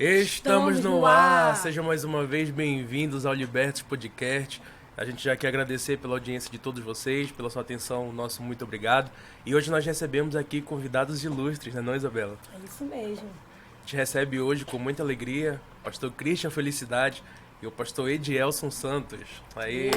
Estamos no ar! Sejam mais uma vez bem-vindos ao Libertos Podcast. A gente já quer agradecer pela audiência de todos vocês, pela sua atenção, nosso muito obrigado. E hoje nós recebemos aqui convidados ilustres, não é, Isabela? É isso mesmo. A gente recebe hoje com muita alegria o pastor Christian Felicidade e o pastor Edielson Santos. Aí,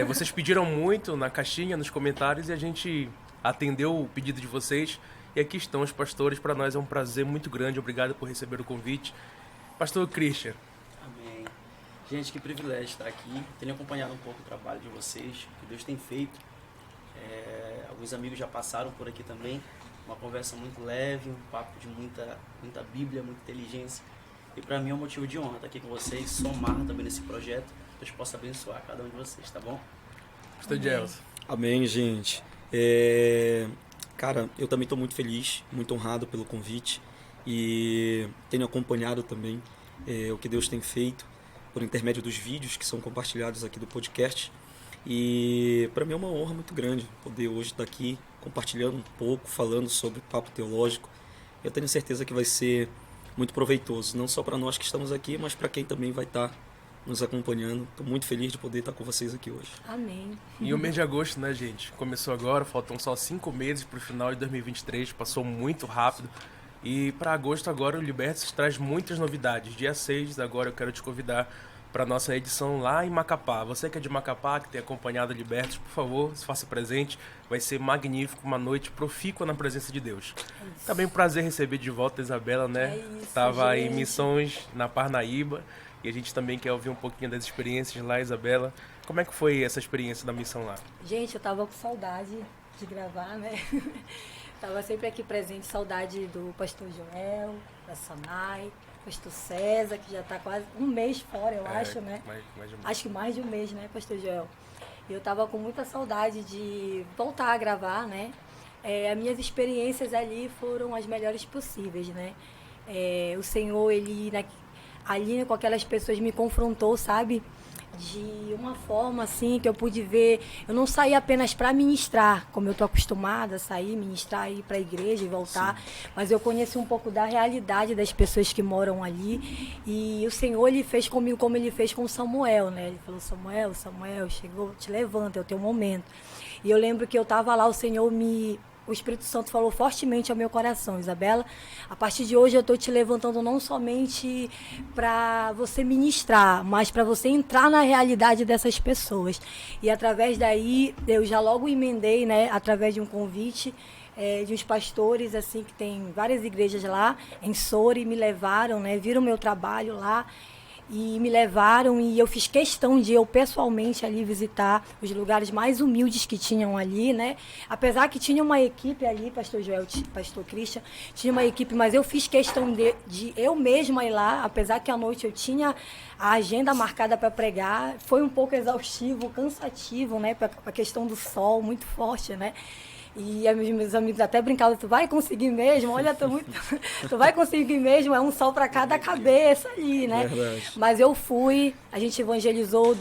vocês pediram muito na caixinha, nos comentários, e a gente atendeu o pedido de vocês. E aqui estão os pastores, para nós é um prazer muito grande, obrigado por receber o convite. Pastor Christian. Amém. Gente, que privilégio estar aqui. Tenho acompanhado um pouco o trabalho de vocês, o que Deus tem feito. Alguns amigos já passaram por aqui também. Uma conversa muito leve, um papo de muita Bíblia, muita inteligência. E para mim é um motivo de honra estar aqui com vocês, somar também nesse projeto. Deus possa abençoar cada um de vocês, tá bom? Pastor Edielson. Amém, gente. Cara, eu também estou muito feliz, muito honrado pelo convite e tenho acompanhado também o que Deus tem feito por intermédio dos vídeos que são compartilhados aqui do podcast. E para mim é uma honra muito grande poder hoje estar aqui compartilhando um pouco, falando sobre papo teológico. Eu tenho certeza que vai ser muito proveitoso, não só para nós que estamos aqui, mas para quem também vai estar nos acompanhando. Estou muito feliz de poder estar com vocês aqui hoje. Amém. E o mês de agosto, né, gente? Começou agora, faltam só 5 meses para o final de 2023, passou muito rápido. E para agosto agora o Libertos traz muitas novidades. Dia 6 agora eu quero te convidar para a nossa edição lá em Macapá. Você que é de Macapá, que tem acompanhado o Libertos, por favor, se faça presente. Vai ser magnífico, uma noite profícua na presença de Deus. Também um prazer receber de volta a Isabela, né? Estava em missões na Parnaíba. E a gente também quer ouvir um pouquinho das experiências lá, Isabela. Como é que foi essa experiência da missão lá? Gente, eu tava com saudade de gravar, né? Tava sempre aqui presente, saudade do pastor Joel, da Sanai, pastor César, que já tá quase um mês fora, eu acho, né? Mais de um mês. Acho que mais de um mês, né, pastor Joel? E eu tava com muita saudade de voltar a gravar, né? As minhas experiências ali foram as melhores possíveis, né? O Senhor, Ele... ali com aquelas pessoas me confrontou, sabe? De uma forma assim que eu pude ver. Eu não saí apenas para ministrar, como eu tô acostumada a sair, ministrar, ir para a igreja e voltar. Sim. Mas eu conheci um pouco da realidade das pessoas que moram ali. E o Senhor, Ele fez comigo como Ele fez com Samuel, né? Ele falou: Samuel, chegou, te levanta, é o teu momento. E eu lembro que eu tava lá, o Espírito Santo falou fortemente ao meu coração: Isabela, a partir de hoje eu estou te levantando não somente para você ministrar, mas para você entrar na realidade dessas pessoas. E através daí, eu já logo emendei, né, através de um convite de uns pastores, assim, que tem várias igrejas lá, em Soure, me levaram, né, viram meu trabalho lá. E me levaram, e eu fiz questão de eu pessoalmente ali visitar os lugares mais humildes que tinham ali, né? Apesar que tinha uma equipe ali, pastor Joel, pastor Christian, tinha uma equipe, mas eu fiz questão de eu mesma ir lá, apesar que à noite eu tinha a agenda marcada para pregar. Foi um pouco exaustivo, cansativo, né? A questão do sol muito forte, né? E meus amigos até brincavam: tu vai conseguir mesmo? Olha, tu vai conseguir mesmo? É um sol para cada cabeça ali, né? Verdade. Mas eu fui, a gente evangelizou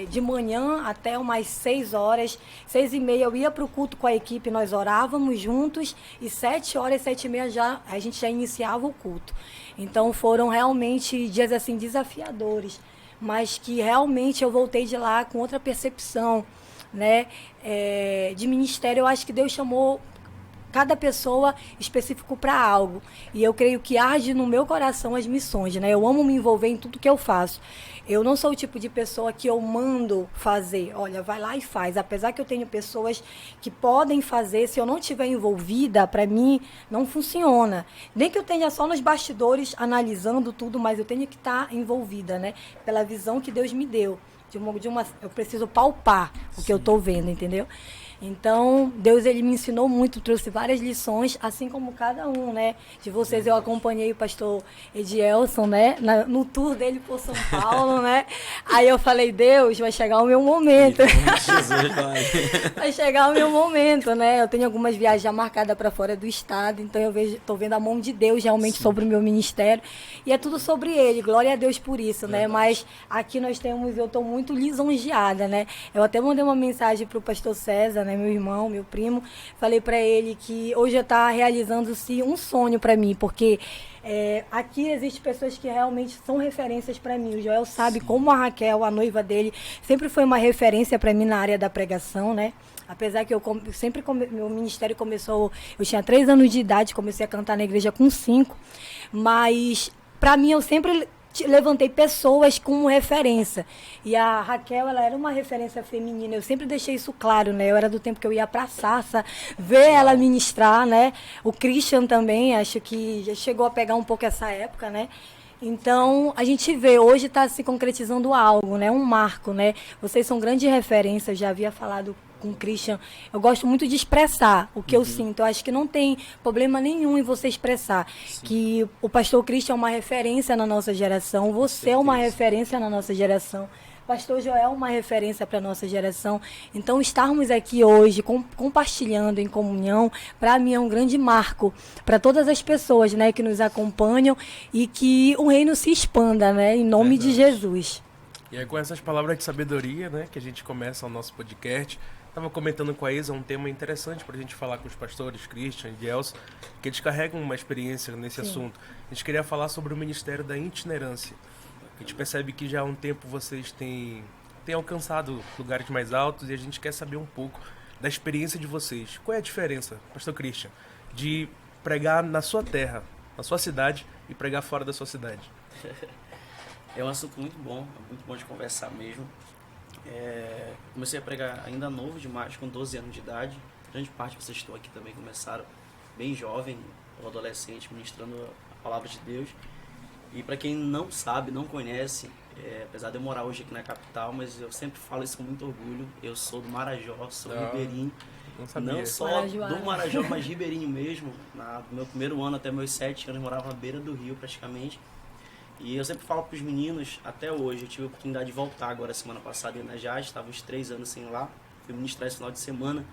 de manhã até umas 6 horas, 6h30 eu ia para o culto com a equipe, nós orávamos juntos, e 7 horas, 7h30 a gente já iniciava o culto. Então foram realmente dias assim desafiadores, mas que realmente eu voltei de lá com outra percepção, né, de ministério. Eu acho que Deus chamou cada pessoa específico para algo, e eu creio que arde no meu coração as missões, né? Eu amo me envolver em tudo que eu faço. Eu não sou o tipo de pessoa que eu mando fazer, olha, vai lá e faz. Apesar que eu tenho pessoas que podem fazer, se eu não estiver envolvida, para mim não funciona. Nem que eu tenha só nos bastidores analisando tudo, mas eu tenho que estar envolvida, né? Pela visão que Deus me deu. Eu preciso palpar o que eu estou vendo, entendeu? Então, Deus, Ele me ensinou muito, trouxe várias lições, assim como cada um, né? De vocês, eu acompanhei o pastor Edielson, né? No tour dele por São Paulo, né? Aí eu falei: Deus, vai chegar o meu momento. Vai chegar o meu momento, né? Eu tenho algumas viagens já marcadas para fora do estado, então estou vendo a mão de Deus realmente sobre o meu ministério. E é tudo sobre Ele, glória a Deus por isso, né? Mas aqui eu estou muito lisonjeada, né? Eu até mandei uma mensagem para o pastor César, né, meu irmão, meu primo, falei para ele que hoje está realizando-se um sonho para mim, porque Aqui existem pessoas que realmente são referências para mim. O Joel sabe como a Raquel, a noiva dele, sempre foi uma referência para mim na área da pregação, né? Apesar que meu ministério começou, eu tinha 3 anos de idade, comecei a cantar na igreja com 5, mas para mim eu sempre levantei pessoas como referência. E a Raquel, ela era uma referência feminina. Eu sempre deixei isso claro, né? Eu era do tempo que eu ia pra Sarça ver ela ministrar, né? O Christian também, acho que já chegou a pegar um pouco essa época, né? Então, a gente vê, hoje está se concretizando algo, né? Um marco, né? Vocês são grandes referências, eu já havia falado com o Christian. Eu gosto muito de expressar o que eu sinto. Eu acho que não tem problema nenhum em você expressar. Sim. Que o pastor Christian é uma referência na nossa geração, você é uma referência na nossa geração. Pastor Joel é uma referência para a nossa geração. Então, estarmos aqui hoje compartilhando em comunhão, para mim é um grande marco para todas as pessoas, né, que nos acompanham e que o reino se expanda, né, em nome de Jesus. E é com essas palavras de sabedoria, né, que a gente começa o nosso podcast. Estava comentando com a Isa um tema interessante para a gente falar com os pastores Christian e Elson, que eles carregam uma experiência nesse assunto. A gente queria falar sobre o ministério da itinerância. A gente percebe que já há um tempo vocês têm alcançado lugares mais altos e a gente quer saber um pouco da experiência de vocês. Qual é a diferença, pastor Christian, de pregar na sua terra, na sua cidade e pregar fora da sua cidade? É um assunto muito bom de conversar mesmo. Comecei a pregar ainda novo demais, com 12 anos de idade. Grande parte que vocês estão aqui também começaram bem jovem, ou adolescente, ministrando a palavra de Deus. E para quem não sabe, não conhece, apesar de eu morar hoje aqui na capital, mas eu sempre falo isso com muito orgulho, eu sou do Marajó, sou ribeirinho. Não só do Marajó, mas ribeirinho mesmo. No meu primeiro ano, até meus 7 anos, eu morava à beira do rio praticamente. E eu sempre falo para os meninos, até hoje, eu tive a oportunidade de voltar agora semana passada em Inajás, estava uns 3 anos sem ir lá, fui ministrar esse final de semana.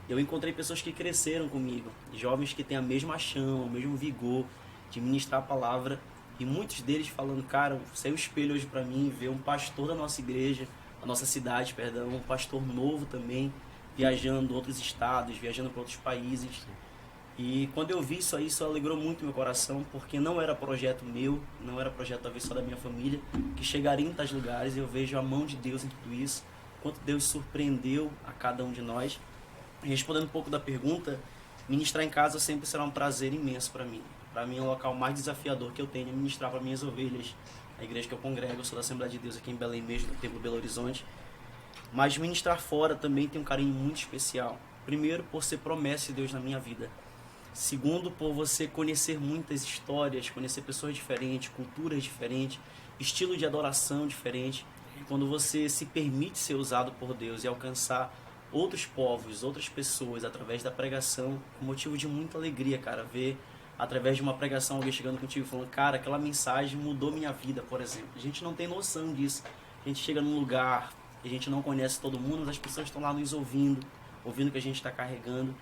Eu encontrei pessoas que cresceram comigo, jovens que têm a mesma chama, o mesmo vigor de ministrar a palavra. E muitos deles falando, cara, você é um espelho hoje para mim, ver um pastor da nossa igreja, da nossa cidade, perdão, um pastor novo também, viajando outros estados, viajando para outros países. E quando eu vi isso aí, isso alegrou muito meu coração, porque não era projeto meu, não era projeto talvez só da minha família, que chegaria em tais lugares. Eu vejo a mão de Deus em tudo isso, quanto Deus surpreendeu a cada um de nós. E respondendo um pouco da pergunta, ministrar em casa sempre será um prazer imenso para mim. Para mim é o local mais desafiador que eu tenho, é ministrar para minhas ovelhas. A igreja que eu congrego, eu sou da Assembleia de Deus aqui em Belém mesmo, no Templo Belo Horizonte. Mas ministrar fora também tem um carinho muito especial. Primeiro, por ser promessa de Deus na minha vida. Segundo, por você conhecer muitas histórias, conhecer pessoas diferentes, culturas diferentes, estilo de adoração diferente. E quando você se permite ser usado por Deus e alcançar outros povos, outras pessoas, através da pregação, com motivo de muita alegria, cara, ver através de uma pregação alguém chegando contigo falando, cara, aquela mensagem mudou minha vida, por exemplo. A gente não tem noção disso. A gente chega num lugar, a gente não conhece todo mundo, mas as pessoas estão lá nos ouvindo o que a gente está carregando.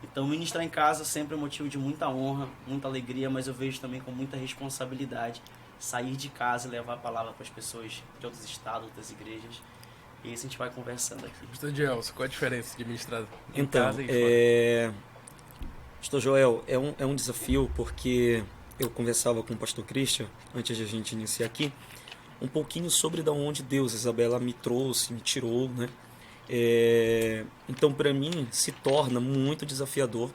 Então, ministrar em casa sempre é motivo de muita honra, muita alegria, mas eu vejo também com muita responsabilidade sair de casa e levar a palavra para as pessoas de outros estados, outras igrejas. E isso a gente vai conversando aqui. Pastor Gelson, qual a diferença de ministrar em então, casa e fora? Pastor Joel, é um desafio, porque eu conversava com o pastor Christian, antes de a gente iniciar aqui, um pouquinho sobre da onde Deus, Isabela, me trouxe, me tirou, né? Então, para mim, se torna muito desafiador,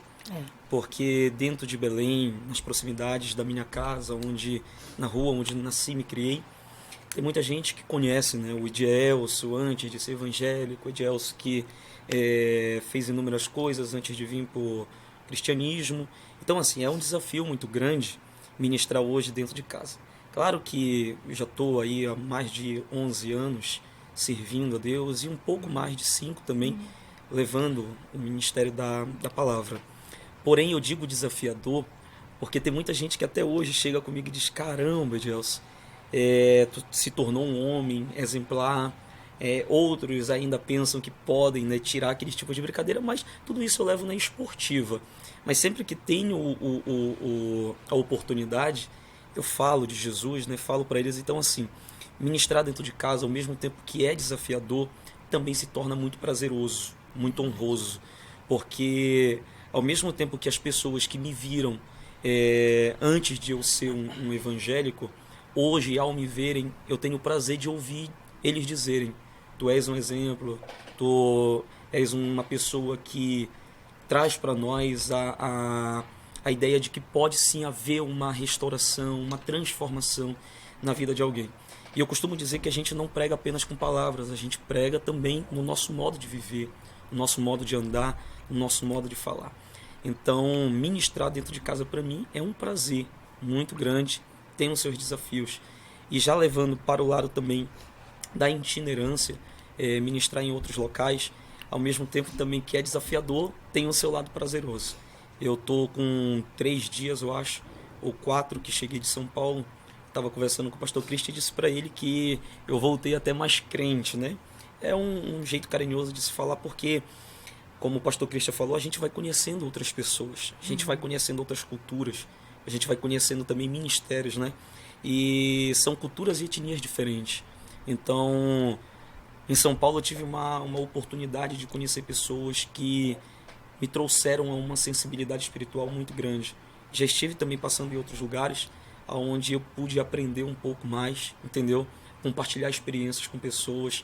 porque dentro de Belém, nas proximidades da minha casa, na rua onde nasci e me criei, tem muita gente que conhece, né, o Edielso antes de ser evangélico, o Edielso que fez inúmeras coisas antes de vir para o cristianismo. Então, assim, é um desafio muito grande ministrar hoje dentro de casa. Claro que eu já estou aí há mais de 11 anos servindo a Deus e um pouco mais de 5 também, levando o ministério da palavra. Porém, eu digo desafiador porque tem muita gente que até hoje chega comigo e diz, caramba, Edielso, tu se tornou um homem exemplar. Outros ainda pensam que podem, né, tirar aquele tipo de brincadeira, mas tudo isso eu levo na esportiva. Mas sempre que tenho a oportunidade, eu falo de Jesus, né, falo para eles. Então, assim, ministrar dentro de casa, ao mesmo tempo que é desafiador, também se torna muito prazeroso, muito honroso, porque ao mesmo tempo que as pessoas que me viram antes de eu ser um evangélico, hoje, ao me verem, eu tenho o prazer de ouvir eles dizerem: tu és um exemplo, tu és uma pessoa que traz para nós a ideia de que pode sim haver uma restauração, uma transformação na vida de alguém. E eu costumo dizer que a gente não prega apenas com palavras, a gente prega também no nosso modo de viver, no nosso modo de andar, no nosso modo de falar. Então, ministrar dentro de casa para mim é um prazer muito grande, tem os seus desafios. E já levando para o lado também da itinerância, ministrar em outros locais, ao mesmo tempo também que é desafiador, tem o seu lado prazeroso. Eu estou com 3 dias, eu acho, ou 4 que cheguei de São Paulo. Estava conversando com o pastor Cristo e disse para ele que eu voltei até mais crente, né? É um jeito carinhoso de se falar, porque, como o pastor Cristo falou, a gente vai conhecendo outras pessoas, a gente vai conhecendo outras culturas, a gente vai conhecendo também ministérios, né? E são culturas e etnias diferentes. Então, em São Paulo eu tive uma oportunidade de conhecer pessoas que me trouxeram a uma sensibilidade espiritual muito grande. Já estive também passando em outros lugares onde eu pude aprender um pouco mais, entendeu? Compartilhar experiências com pessoas,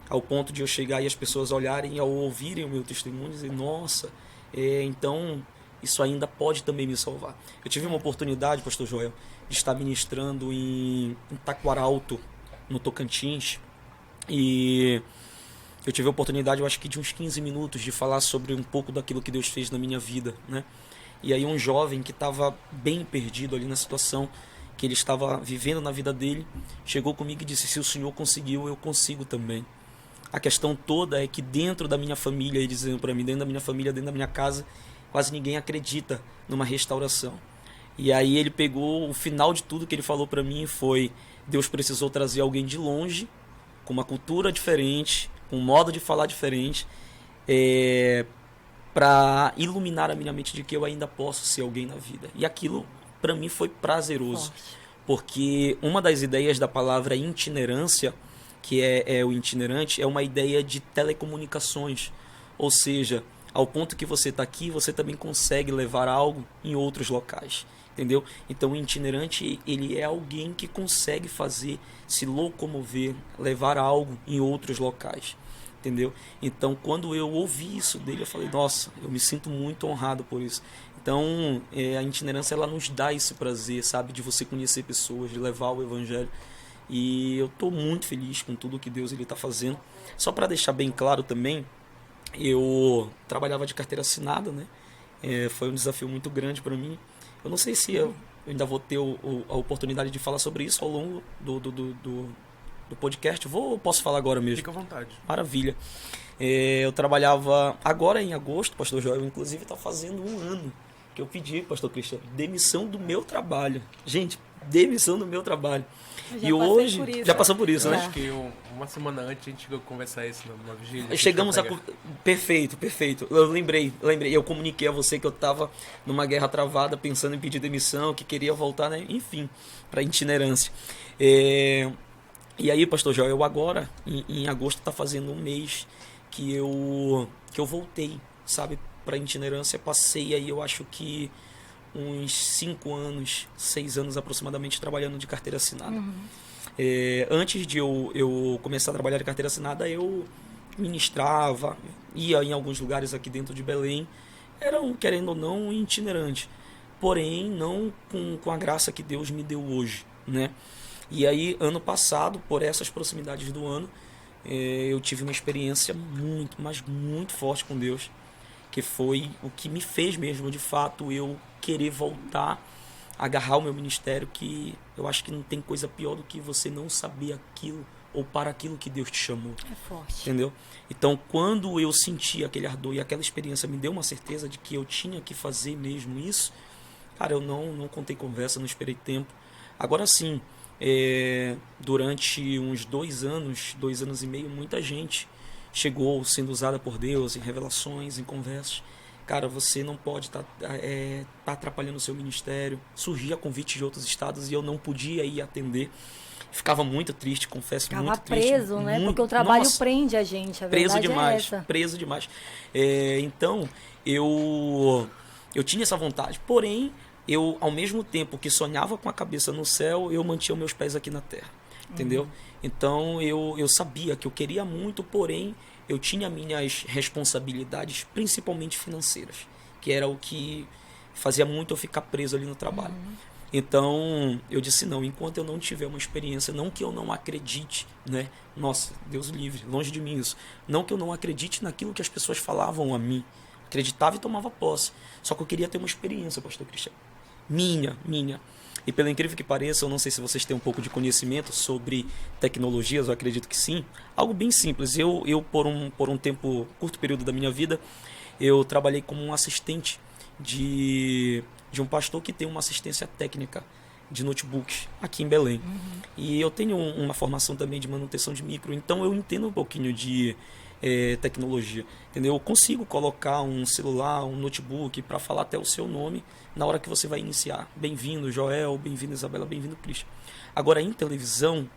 ao ponto de eu chegar e as pessoas olharem e ao ouvirem o meu testemunho dizer: nossa, então isso ainda pode também me salvar. Eu tive uma oportunidade, pastor Joel, de estar ministrando em Taquaralto, no Tocantins, e eu tive a oportunidade, eu acho que de uns 15 minutos, de falar sobre um pouco daquilo que Deus fez na minha vida, né? E aí um jovem que estava bem perdido ali na situação que ele estava vivendo na vida dele, chegou comigo e disse: se o senhor conseguiu, eu consigo também. A questão toda é que dentro da minha família, ele dizendo para mim, dentro da minha família, dentro da minha casa, quase ninguém acredita numa restauração. E aí ele pegou, o final de tudo que ele falou para mim foi: Deus precisou trazer alguém de longe, com uma cultura diferente, com um modo de falar diferente, para iluminar a minha mente de que eu ainda posso ser alguém na vida. E aquilo para mim foi prazeroso, porque uma das ideias da palavra itinerância, que é o itinerante, é uma ideia de telecomunicações, ou seja, ao ponto que você está aqui, você também consegue levar algo em outros locais, entendeu? Então o itinerante, ele é alguém que consegue se locomover, levar algo em outros locais, entendeu? Então quando eu ouvi isso dele, eu falei: nossa, eu me sinto muito honrado por isso. Então a itinerância, ela nos dá esse prazer, sabe, de você conhecer pessoas, de levar o evangelho. E eu estou muito feliz com tudo que Deus está fazendo. Só para deixar bem claro também, eu trabalhava de carteira assinada, né? Foi um desafio muito grande para mim. Eu não sei se eu ainda vou ter a oportunidade de falar sobre isso ao longo do podcast. Posso falar agora mesmo? Fica à vontade. Maravilha. Eu trabalhava agora em agosto, pastor Joel, inclusive está fazendo 1 ano que eu pedi, pastor Cristiano, demissão do meu trabalho. Gente, demissão do meu trabalho. E hoje, já passou por isso, Eu né? acho que uma semana antes a gente chegou a conversar isso na vigília. Chegamos Perfeito. Eu lembrei. Eu comuniquei a você que eu estava numa guerra travada, pensando em pedir demissão, que queria voltar, né? Enfim, para itinerância. E aí, pastor Joel, eu agora, em agosto, está fazendo 1 mês que eu voltei, sabe, para itinerância. Passei aí, eu acho que uns 5 anos, 6 anos aproximadamente, trabalhando de carteira assinada. Antes de eu começar a trabalhar de carteira assinada, eu ministrava, ia em alguns lugares aqui dentro de Belém, eram, querendo ou não, itinerante, porém não com a graça que Deus me deu hoje, né? E aí, ano passado, por essas proximidades do ano, eu tive uma experiência muito, mas muito forte com Deus, que foi o que me fez mesmo, de fato, eu querer voltar, agarrar o meu ministério, que eu acho que não tem coisa pior do que você não saber aquilo ou para aquilo que Deus te chamou. É forte. Entendeu? Então, quando eu senti aquele ardor e aquela experiência me deu uma certeza de que eu tinha que fazer mesmo isso, cara, eu não contei conversa, não esperei tempo. Agora sim, durante uns 2 anos, 2 anos e meio, muita gente chegou sendo usada por Deus em revelações, em conversas. Cara, você não pode estar atrapalhando o seu ministério. Surgia convite de outros estados e eu não podia ir atender. Ficava muito triste, confesso, Ficava muito preso, triste. né? Muito, porque o trabalho nossa, prende a gente, a preso verdade demais, é essa. preso demais. Então, eu Eu tinha essa vontade. Porém, eu, ao mesmo tempo que sonhava com a cabeça no céu, eu mantinha meus pés aqui na terra. Entendeu? Então, eu sabia que eu queria muito, porém, eu tinha minhas responsabilidades, principalmente financeiras, que era o que fazia muito eu ficar preso ali no trabalho. Então, eu disse, não, enquanto eu não tiver uma experiência, não que eu não acredite, né? Nossa, Deus livre, longe de mim isso. Não que eu não acredite naquilo que as pessoas falavam a mim. Acreditava e tomava posse. Só que eu queria ter uma experiência, pastor Cristiano. Minha. E pelo incrível que pareça, eu não sei se vocês têm um pouco de conhecimento sobre tecnologias, eu acredito que sim. Algo bem simples. Eu por um tempo, curto período da minha vida, eu trabalhei como um assistente de um pastor que tem uma assistência técnica de notebooks aqui em Belém. E eu tenho uma formação também de manutenção de micro, então eu entendo um pouquinho de tecnologia, entendeu? Eu consigo colocar um celular, um notebook para falar até o seu nome na hora que você vai iniciar. Bem-vindo, Joel, bem-vindo, Isabela, bem-vindo, Cristian. Agora, em televisão,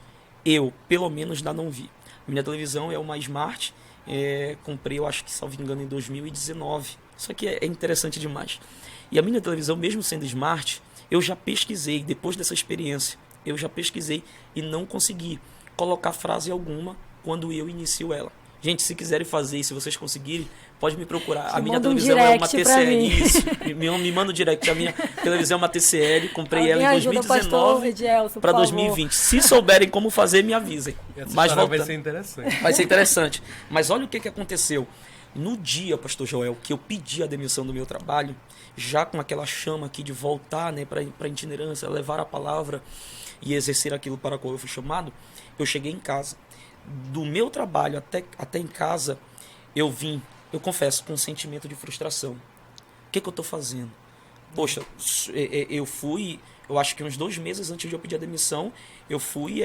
eu, pelo menos, ainda não vi. A minha televisão é uma Smart, comprei, eu acho que, salvo engano, em 2019. Isso aqui é interessante demais. E a minha televisão, mesmo sendo Smart, eu já pesquisei, depois dessa experiência, eu já pesquisei e não consegui colocar frase alguma quando eu inicio ela. Gente, se quiserem fazer, se vocês conseguirem, pode me procurar. A minha televisão é uma TCL. Isso. Me manda um direct. A minha televisão é uma TCL. Comprei ela em 2019 para 2020. Se souberem como fazer, me avisem. Mas vai ser interessante. Vai ser interessante. Mas olha o que aconteceu. No dia, pastor Joel, que eu pedi a demissão do meu trabalho, já com aquela chama aqui de voltar, né, para a itinerância, levar a palavra e exercer aquilo para o qual eu fui chamado, eu cheguei em casa. Do meu trabalho até em casa, eu confesso, com um sentimento de frustração. O que eu estou fazendo? Poxa, eu acho que uns 2 meses antes de eu pedir a demissão, eu fui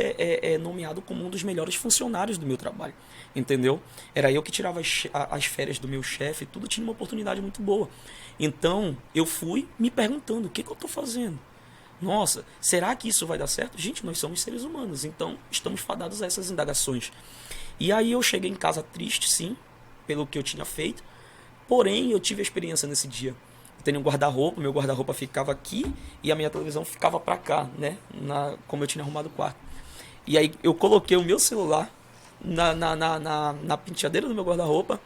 nomeado como um dos melhores funcionários do meu trabalho, entendeu? Era eu que tirava as férias do meu chefe, tudo tinha uma oportunidade muito boa. Então, eu fui me perguntando, o que eu estou fazendo? Nossa, será que isso vai dar certo? Gente, nós somos seres humanos, então estamos fadados a essas indagações. E aí eu cheguei em casa triste, sim, pelo que eu tinha feito, porém eu tive a experiência nesse dia. Eu tenho um guarda-roupa, meu guarda-roupa ficava aqui e a minha televisão ficava para cá, né? Como eu tinha arrumado o quarto. E aí eu coloquei o meu celular na penteadeira do meu guarda-roupa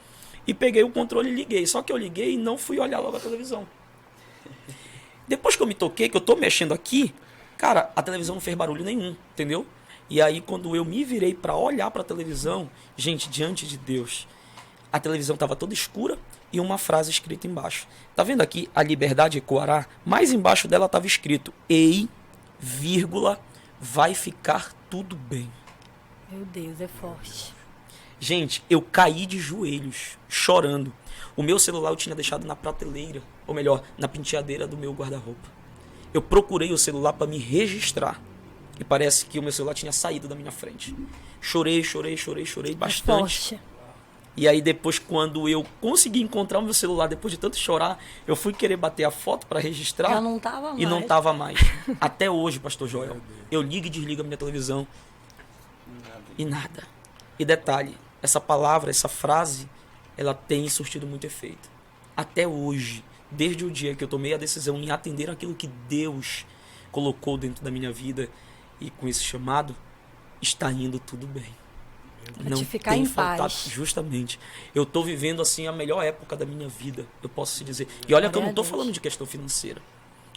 e peguei o controle e liguei. Só que eu liguei e não fui olhar logo a televisão. Depois que eu me toquei, que eu tô mexendo aqui, cara, a televisão não fez barulho nenhum, entendeu? E aí, quando eu me virei para olhar para a televisão, gente, diante de Deus, a televisão estava toda escura e uma frase escrita embaixo. Tá vendo aqui? A liberdade ecoará. Mais embaixo dela estava escrito: ei, vírgula, vai ficar tudo bem. Meu Deus, é forte. Gente, eu caí de joelhos, chorando. O meu celular eu tinha deixado na prateleira, ou melhor, na penteadeira do meu guarda-roupa. Eu procurei o celular para me registrar. E parece que o meu celular tinha saído da minha frente. Chorei bastante. É forte. E aí depois, quando eu consegui encontrar o meu celular, depois de tanto chorar, eu fui querer bater a foto para registrar. Já não tava mais. E não tava mais. Até hoje, pastor Joel, eu ligo e desligo a minha televisão. E nada. E detalhe, essa palavra, essa frase, ela tem surtido muito efeito. Até hoje, desde o dia que eu tomei a decisão em atender aquilo que Deus colocou dentro da minha vida e com esse chamado, está indo tudo bem. Não ficar tem em faltado, paz. Justamente. Eu estou vivendo assim a melhor época da minha vida, eu posso te dizer. E olha que eu não estou falando de questão financeira.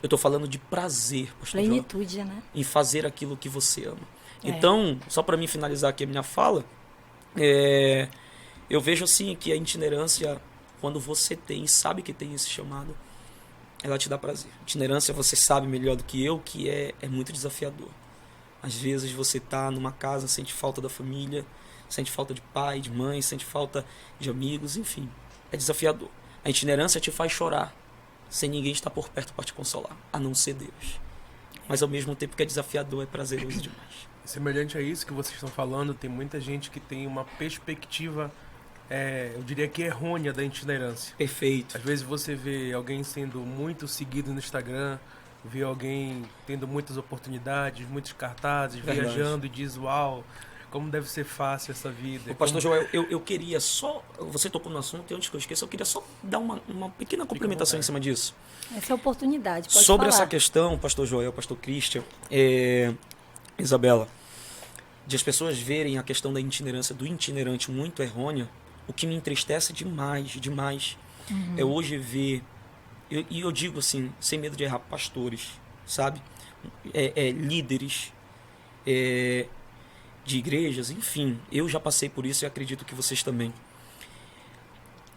Eu estou falando de prazer, pastor plenitude, João, né? em fazer aquilo que você ama. Então, só para mim finalizar aqui a minha fala, eu vejo assim que a itinerância, quando você sabe que tem esse chamado, ela te dá prazer. Itinerância, você sabe melhor do que eu, que é muito desafiador. Às vezes você está numa casa, sente falta da família, sente falta de pai, de mãe, sente falta de amigos, enfim, é desafiador. A itinerância te faz chorar, sem ninguém estar por perto para te consolar, a não ser Deus. Mas ao mesmo tempo que é desafiador, é prazeroso demais. Semelhante a isso que vocês estão falando, tem muita gente que tem uma perspectiva, eu diria que errônea da itinerância. Perfeito. Às vezes você vê alguém sendo muito seguido no Instagram, vê alguém tendo muitas oportunidades, muitos cartazes, viajando e diz, uau, como deve ser fácil essa vida. O pastor Joel, eu queria só... Você tocou no assunto e antes que eu esqueça, eu queria só dar uma pequena complementação em cima disso. Essa é a oportunidade, pode Sobre falar. essa questão, pastor Joel, pastor Christian, Isabela, de as pessoas verem a questão da itinerância, do itinerante muito errônea, o que me entristece demais, é hoje ver, e eu digo assim, sem medo de errar, pastores, sabe? Líderes, de igrejas, enfim, eu já passei por isso e acredito que vocês também.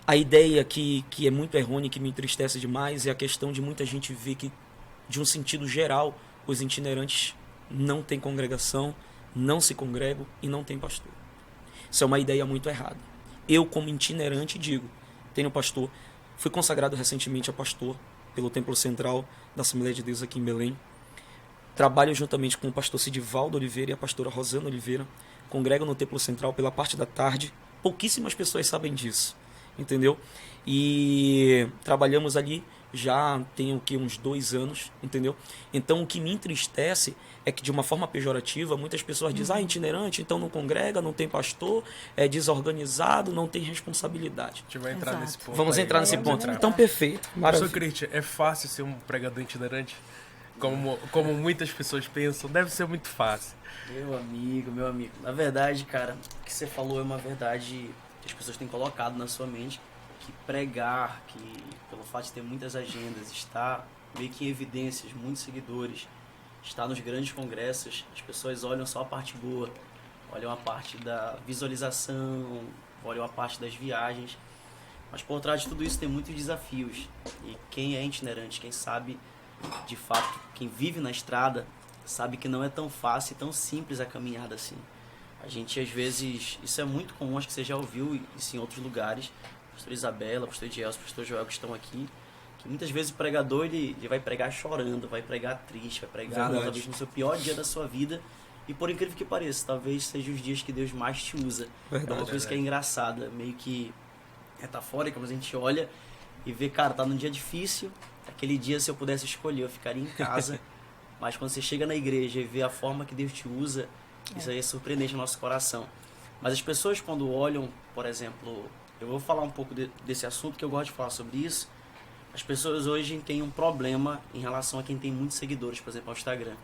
A ideia que é muito errônea e que me entristece demais é a questão de muita gente ver que, de um sentido geral, os itinerantes não têm congregação, não se congregam e não têm pastor. Isso é uma ideia muito errada. Eu, como itinerante, digo, tenho pastor, fui consagrado recentemente a pastor pelo Templo Central da Assembleia de Deus aqui em Belém. Trabalho juntamente com o pastor Sidivaldo Oliveira e a pastora Rosana Oliveira. Congrego no Templo Central pela parte da tarde. Pouquíssimas pessoas sabem disso, entendeu? E trabalhamos ali já tem uns 2 anos, entendeu? Então o que me entristece é que de uma forma pejorativa muitas pessoas dizem, itinerante, então não congrega, não tem pastor, é desorganizado, não tem responsabilidade. A gente vai entrar nesse ponto. Vamos aí. entrar nesse ponto. Entrar. Então, perfeito. Pastor Christian, é fácil ser um pregador itinerante? Como muitas pessoas pensam, deve ser muito fácil. Meu amigo. Na verdade, cara, o que você falou é uma verdade que as pessoas têm colocado na sua mente, que pregar, que pelo fato de ter muitas agendas, estar meio que em evidências, muitos seguidores, estar nos grandes congressos, as pessoas olham só a parte boa, olham a parte da visualização, olham a parte das viagens, mas por trás de tudo isso tem muitos desafios. E quem é itinerante, quem sabe de fato, quem vive na estrada, sabe que não é tão fácil e tão simples a caminhada assim. A gente às vezes, isso é muito comum, acho que você já ouviu isso em outros lugares, pastor Isabela, pastor Edielson, pastor Joel que estão aqui, que muitas vezes o pregador ele vai pregar chorando, vai pregar triste, vai pregar talvez no seu pior dia da sua vida, e por incrível que pareça, talvez seja os dias que Deus mais te usa. É uma coisa que é engraçada, meio que metafórica, mas a gente olha e vê, cara, tá num dia difícil, aquele dia se eu pudesse escolher eu ficaria em casa, mas quando você chega na igreja e vê a forma que Deus te usa, isso aí é surpreendente no nosso coração. Mas as pessoas quando olham, por exemplo, eu vou falar um pouco desse assunto que eu gosto de falar sobre isso. As pessoas hoje têm um problema em relação a quem tem muitos seguidores, por exemplo, ao Instagram.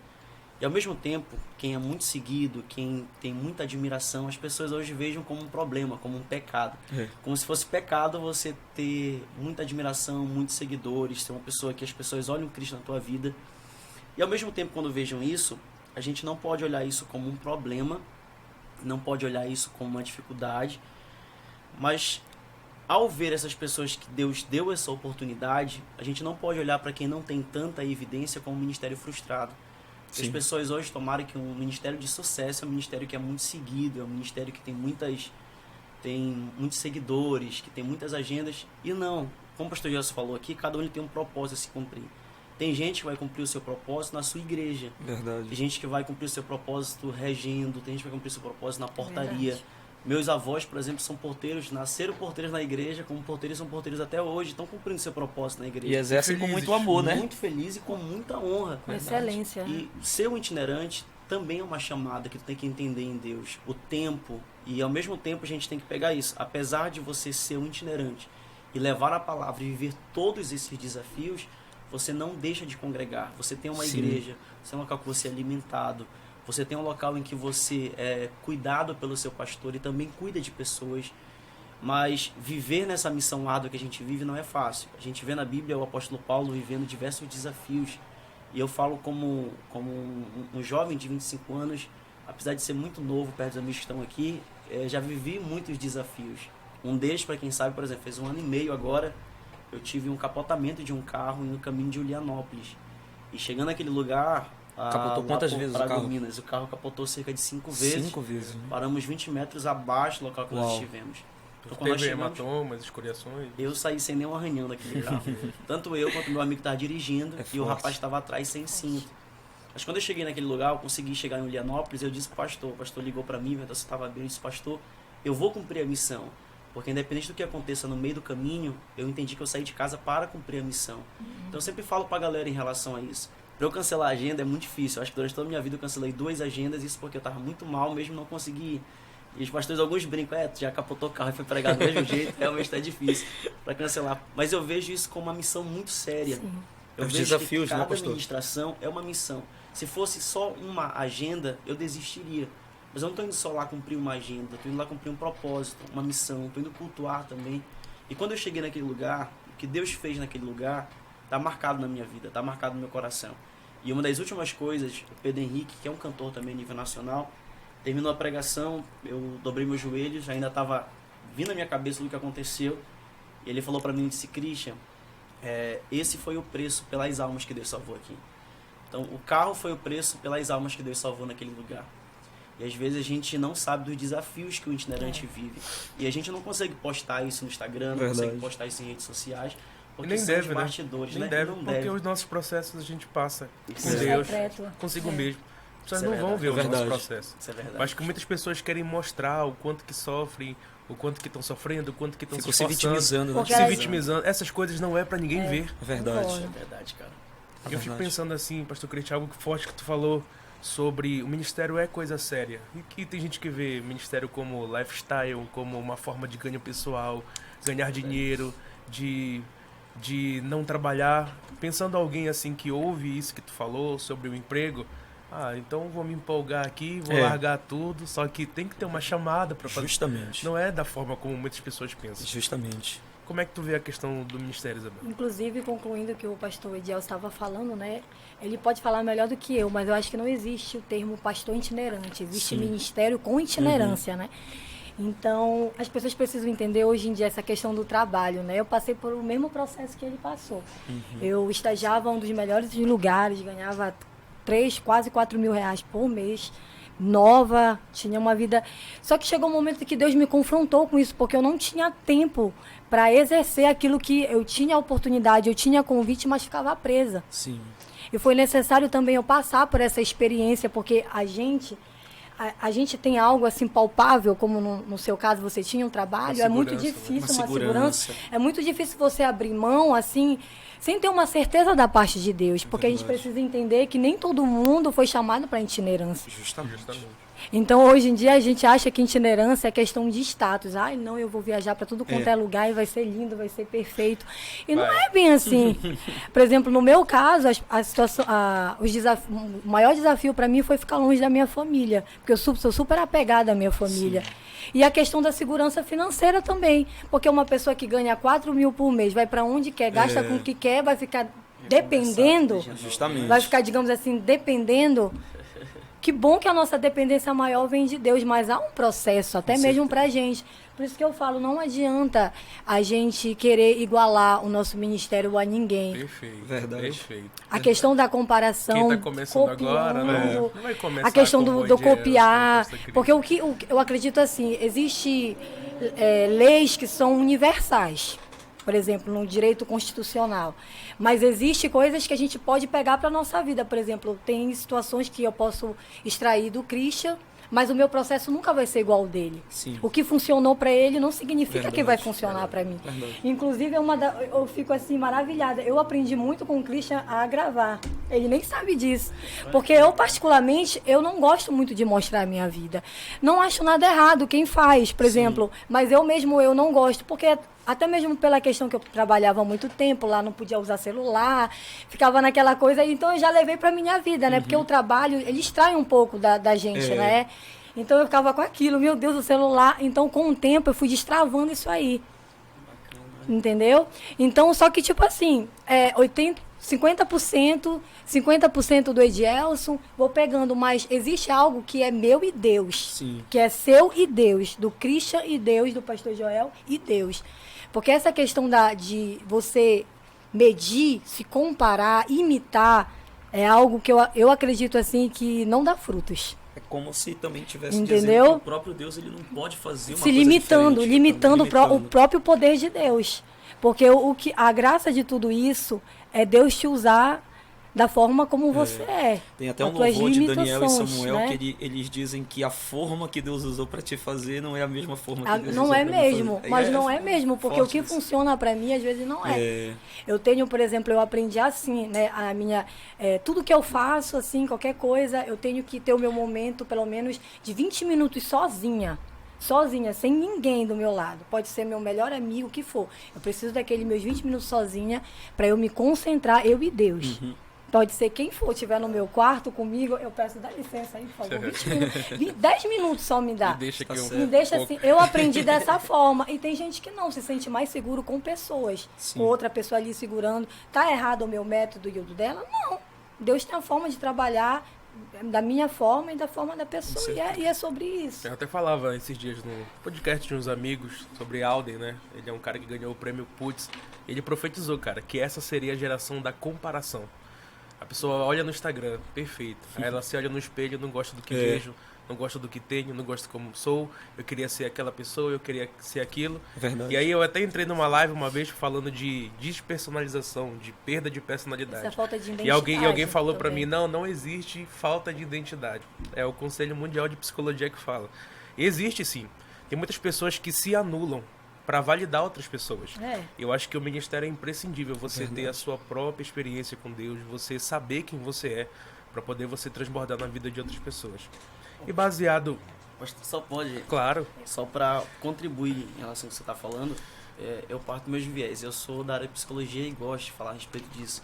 E ao mesmo tempo, quem é muito seguido, quem tem muita admiração, as pessoas hoje vejam como um problema, como um pecado. Como se fosse pecado você ter muita admiração, muitos seguidores, ser uma pessoa que as pessoas olham Cristo na tua vida. E ao mesmo tempo, quando vejam isso, a gente não pode olhar isso como um problema, não pode olhar isso como uma dificuldade, mas ao ver essas pessoas que Deus deu essa oportunidade, a gente não pode olhar para quem não tem tanta evidência como um ministério frustrado. As pessoas hoje tomaram que um ministério de sucesso é um ministério que é muito seguido, é um ministério que tem muitos seguidores, que tem muitas agendas, e não, como o pastor Jesus falou aqui, cada um tem um propósito a se cumprir. Tem gente que vai cumprir o seu propósito na sua igreja. Verdade. Tem gente que vai cumprir o seu propósito regendo, tem gente que vai cumprir o seu propósito na portaria. Meus avós, por exemplo, são porteiros, nasceram porteiros na igreja, como porteiros são porteiros até hoje, estão cumprindo seu propósito na igreja. E exercem com muito amor, né? Muito feliz e com muita honra. Com excelência. E ser um itinerante também é uma chamada que tu tem que entender em Deus. O tempo, e ao mesmo tempo a gente tem que pegar isso. Apesar de você ser um itinerante e levar a palavra e viver todos esses desafios, você não deixa de congregar. Você tem uma igreja, você tem um local que você é alimentado, você tem um local em que você é cuidado pelo seu pastor e também cuida de pessoas. Mas viver nessa missão árdua que a gente vive não é fácil. A gente vê na Bíblia o apóstolo Paulo vivendo diversos desafios. E eu falo como um jovem de 25 anos, apesar de ser muito novo perto dos amigos que estão aqui, já vivi muitos desafios. Um deles, para quem sabe, por exemplo, fez 1 ano e meio agora, eu tive um capotamento de um carro no caminho de Julianópolis. E chegando naquele lugar... Capotou quantas vezes o carro? Minas, o carro capotou cerca de 5 vezes. 5 vezes. Né? Paramos 20 metros abaixo do local que nós estivemos. Então, quando teve hematomas, escoriações? Eu saí sem nenhum arranhão daquele carro. Tanto eu quanto meu amigo estavam dirigindo e o rapaz estava atrás sem cinto. Mas quando eu cheguei naquele lugar, eu consegui chegar em Julianópolis, eu disse pro pastor, o pastor ligou para mim, eu estava bem, eu disse, pastor, eu vou cumprir a missão. Porque independente do que aconteça no meio do caminho, eu entendi que eu saí de casa para cumprir a missão. Então eu sempre falo para a galera em relação a isso. Pra eu cancelar a agenda é muito difícil. Eu acho que durante toda a minha vida eu cancelei 2 agendas, isso porque eu tava muito mal, mesmo não consegui ir. E os pastores, alguns brincam, tu já capotou o carro e foi pregar do mesmo jeito, realmente tá difícil pra cancelar. Mas eu vejo isso como uma missão muito séria. Sim. Eu Os vejo desafios, que cada né, pastor? administração é uma missão. Se fosse só uma agenda, eu desistiria. Mas eu não tô indo só lá cumprir uma agenda, eu tô indo lá cumprir um propósito, uma missão, tô indo cultuar também. E quando eu cheguei naquele lugar, o que Deus fez naquele lugar, tá marcado na minha vida, tá marcado no meu coração. E uma das últimas coisas, o Pedro Henrique, que é um cantor também a nível nacional, terminou a pregação, eu dobrei meus joelhos, ainda estava vindo na minha cabeça do que aconteceu. E ele falou para mim, disse, Christian, esse foi o preço pelas almas que Deus salvou aqui. Então, o carro foi o preço pelas almas que Deus salvou naquele lugar. E às vezes a gente não sabe dos desafios que o itinerante vive. E a gente não consegue postar isso no Instagram, não consegue postar isso em redes sociais, porque Nem são deve, os bastidores, Nem né? deve, Não porque deve. os nossos processos a gente passa Isso com é Deus, secreto. consigo É. mesmo. As pessoas Isso é não vão ver verdade. o nosso Verdade. processo. Isso é verdade. Eu acho que muitas pessoas querem mostrar o quanto que sofrem, o quanto que estão sofrendo, o quanto que estão se Ficou se esforçando, vitimizando, né? Porque se elas- vitimizando. Essas coisas não é pra ninguém ver. É verdade. Isso é verdade, cara. Eu fico verdade. pensando assim, pastor Crete, algo forte que tu falou sobre o ministério é coisa séria. E que tem gente que vê ministério como lifestyle, como uma forma de ganho pessoal, ganhar dinheiro, de não trabalhar. Pensando alguém assim que ouve isso que tu falou sobre o emprego, então vou me empolgar aqui, vou largar tudo, só que tem que ter uma chamada para fazer. Justamente. Não é da forma como muitas pessoas pensam. Justamente. Como é que tu vê a questão do ministério, Isabel? Inclusive, concluindo o que o pastor Ediel estava falando, né? Ele pode falar melhor do que eu, mas eu acho que não existe o termo pastor itinerante. Existe Sim. ministério com itinerância, né? Então, as pessoas precisam entender hoje em dia essa questão do trabalho, né? Eu passei por o mesmo processo que ele passou. Eu estagiava em um dos melhores lugares, ganhava 3, quase 4 mil reais por mês, nova, tinha uma vida... Só que chegou um momento que Deus me confrontou com isso, porque eu não tinha tempo para exercer aquilo que eu tinha oportunidade, eu tinha convite, mas ficava presa. Sim. E foi necessário também eu passar por essa experiência, porque a gente tem algo assim palpável, como no seu caso você tinha um trabalho, Uma é muito segurança, né? difícil Uma uma segurança. segurança. É muito difícil você abrir mão assim, sem ter uma certeza da parte de Deus, porque a gente verdade. precisa entender que nem todo mundo foi chamado para itinerância. Justamente. Então, hoje em dia, a gente acha que itinerância é questão de status. Ai, não, eu vou viajar para tudo quanto é lugar e vai ser lindo, vai ser perfeito. E não é bem assim. Por exemplo, no meu caso, a situação, o maior desafio para mim foi ficar longe da minha família, porque eu sou super apegada à minha família. E a questão da segurança financeira também, porque uma pessoa que ganha 4 mil por mês, vai para onde quer, gasta com o que quer, vai ficar dependendo, Justamente. vai ficar, digamos assim, dependendo. Que bom que a nossa dependência maior vem de Deus, mas há um processo, até mesmo pra gente. Por isso que eu falo, não adianta a gente querer igualar o nosso ministério a ninguém. Perfeito. Verdade. Perfeito. A questão da comparação, Quem tá começando agora, copiando, não vai começar a questão como do Ediel, copiar, como pastor porque eu acredito assim, existe leis que são universais, por exemplo, no direito constitucional, mas existe coisas que a gente pode pegar para a nossa vida. Por exemplo, tem situações que eu posso extrair do Christian, mas o meu processo nunca vai ser igual ao dele. Sim. O que funcionou para ele não significa Verdade, que vai funcionar para mim. Verdade. Inclusive, eu fico assim maravilhada. Eu aprendi muito com o Christian a gravar. Ele nem sabe disso. Porque eu, particularmente, eu não gosto muito de mostrar a minha vida. Não acho nada errado quem faz, por exemplo. Mas eu não gosto. Porque até mesmo pela questão que eu trabalhava há muito tempo lá, não podia usar celular, ficava naquela coisa. Então, eu já levei para minha vida, né? Porque o trabalho, ele extrai um pouco da gente, né? Então, eu ficava com aquilo. Meu Deus, o celular. Então, com o tempo, eu fui destravando isso aí. Entendeu? Então, só que, tipo assim, 50% do Edielson, vou pegando, mas existe algo que é meu e Deus. Sim. Que é seu e Deus, do Christian e Deus, do pastor Joel e Deus. Porque essa questão de você medir, se comparar, imitar, é algo que eu acredito assim que não dá frutos. É como se também tivesse Entendeu? dizendo que o próprio Deus ele não pode fazer uma Se coisa limitando, diferente, limitando limitando. o próprio poder de Deus. Porque a graça de tudo isso é Deus te usar da forma como você é. Tem até as um tuas louvor de Daniel e limitações, Samuel né? que eles dizem que a forma que Deus usou para te fazer não é a mesma forma que Deus Não usou é pra me mesmo, fazer. mas não é mesmo, porque o forte que isso. funciona pra mim às vezes não é. É, Eu tenho, por exemplo, eu aprendi assim, né, a minha, tudo que eu faço, assim, qualquer coisa, eu tenho que ter o meu momento, pelo menos, de 20 minutos sozinha, sem ninguém do meu lado. Pode ser meu melhor amigo, o que for. Eu preciso daqueles meus 20 minutos sozinha para eu me concentrar, eu e Deus. Pode ser quem for, estiver no meu quarto comigo, eu peço, dá licença aí, por favor, 20 minutos, 10 minutos só me dá. Me deixa aqui Me deixa pouco. assim, eu aprendi dessa forma. E tem gente que não se sente mais seguro com pessoas. Sim. Com outra pessoa ali segurando. Tá errado o meu método e o do dela? Não. Deus tem a forma de trabalhar da minha forma e da forma da pessoa. E é sobre isso. Eu até falava esses dias no podcast de uns amigos sobre Alden, né? Ele é um cara que ganhou o prêmio Putz. Ele profetizou, cara, que essa seria a geração da comparação. A pessoa olha no Instagram, perfeito. Aí ela se olha no espelho, não gosta do que vejo, não gosta do que tenho, não gosta como sou. Eu queria ser aquela pessoa, eu queria ser aquilo. Verdade. E aí eu até entrei numa live uma vez falando de despersonalização, de perda de personalidade. Essa falta de E alguém identidade falou pra também. mim, não existe falta de identidade. É o Conselho Mundial de Psicologia que fala. Existe sim. Tem muitas pessoas que se anulam para validar outras pessoas. É. Eu acho que o ministério é imprescindível. Você ter a sua própria experiência com Deus, você saber quem você é, para poder você transbordar na vida de outras pessoas. E baseado, Pastor, só pode, claro, só para contribuir em relação ao que você está falando, eu parto dos meus viés. Eu sou da área de psicologia e gosto de falar a respeito disso.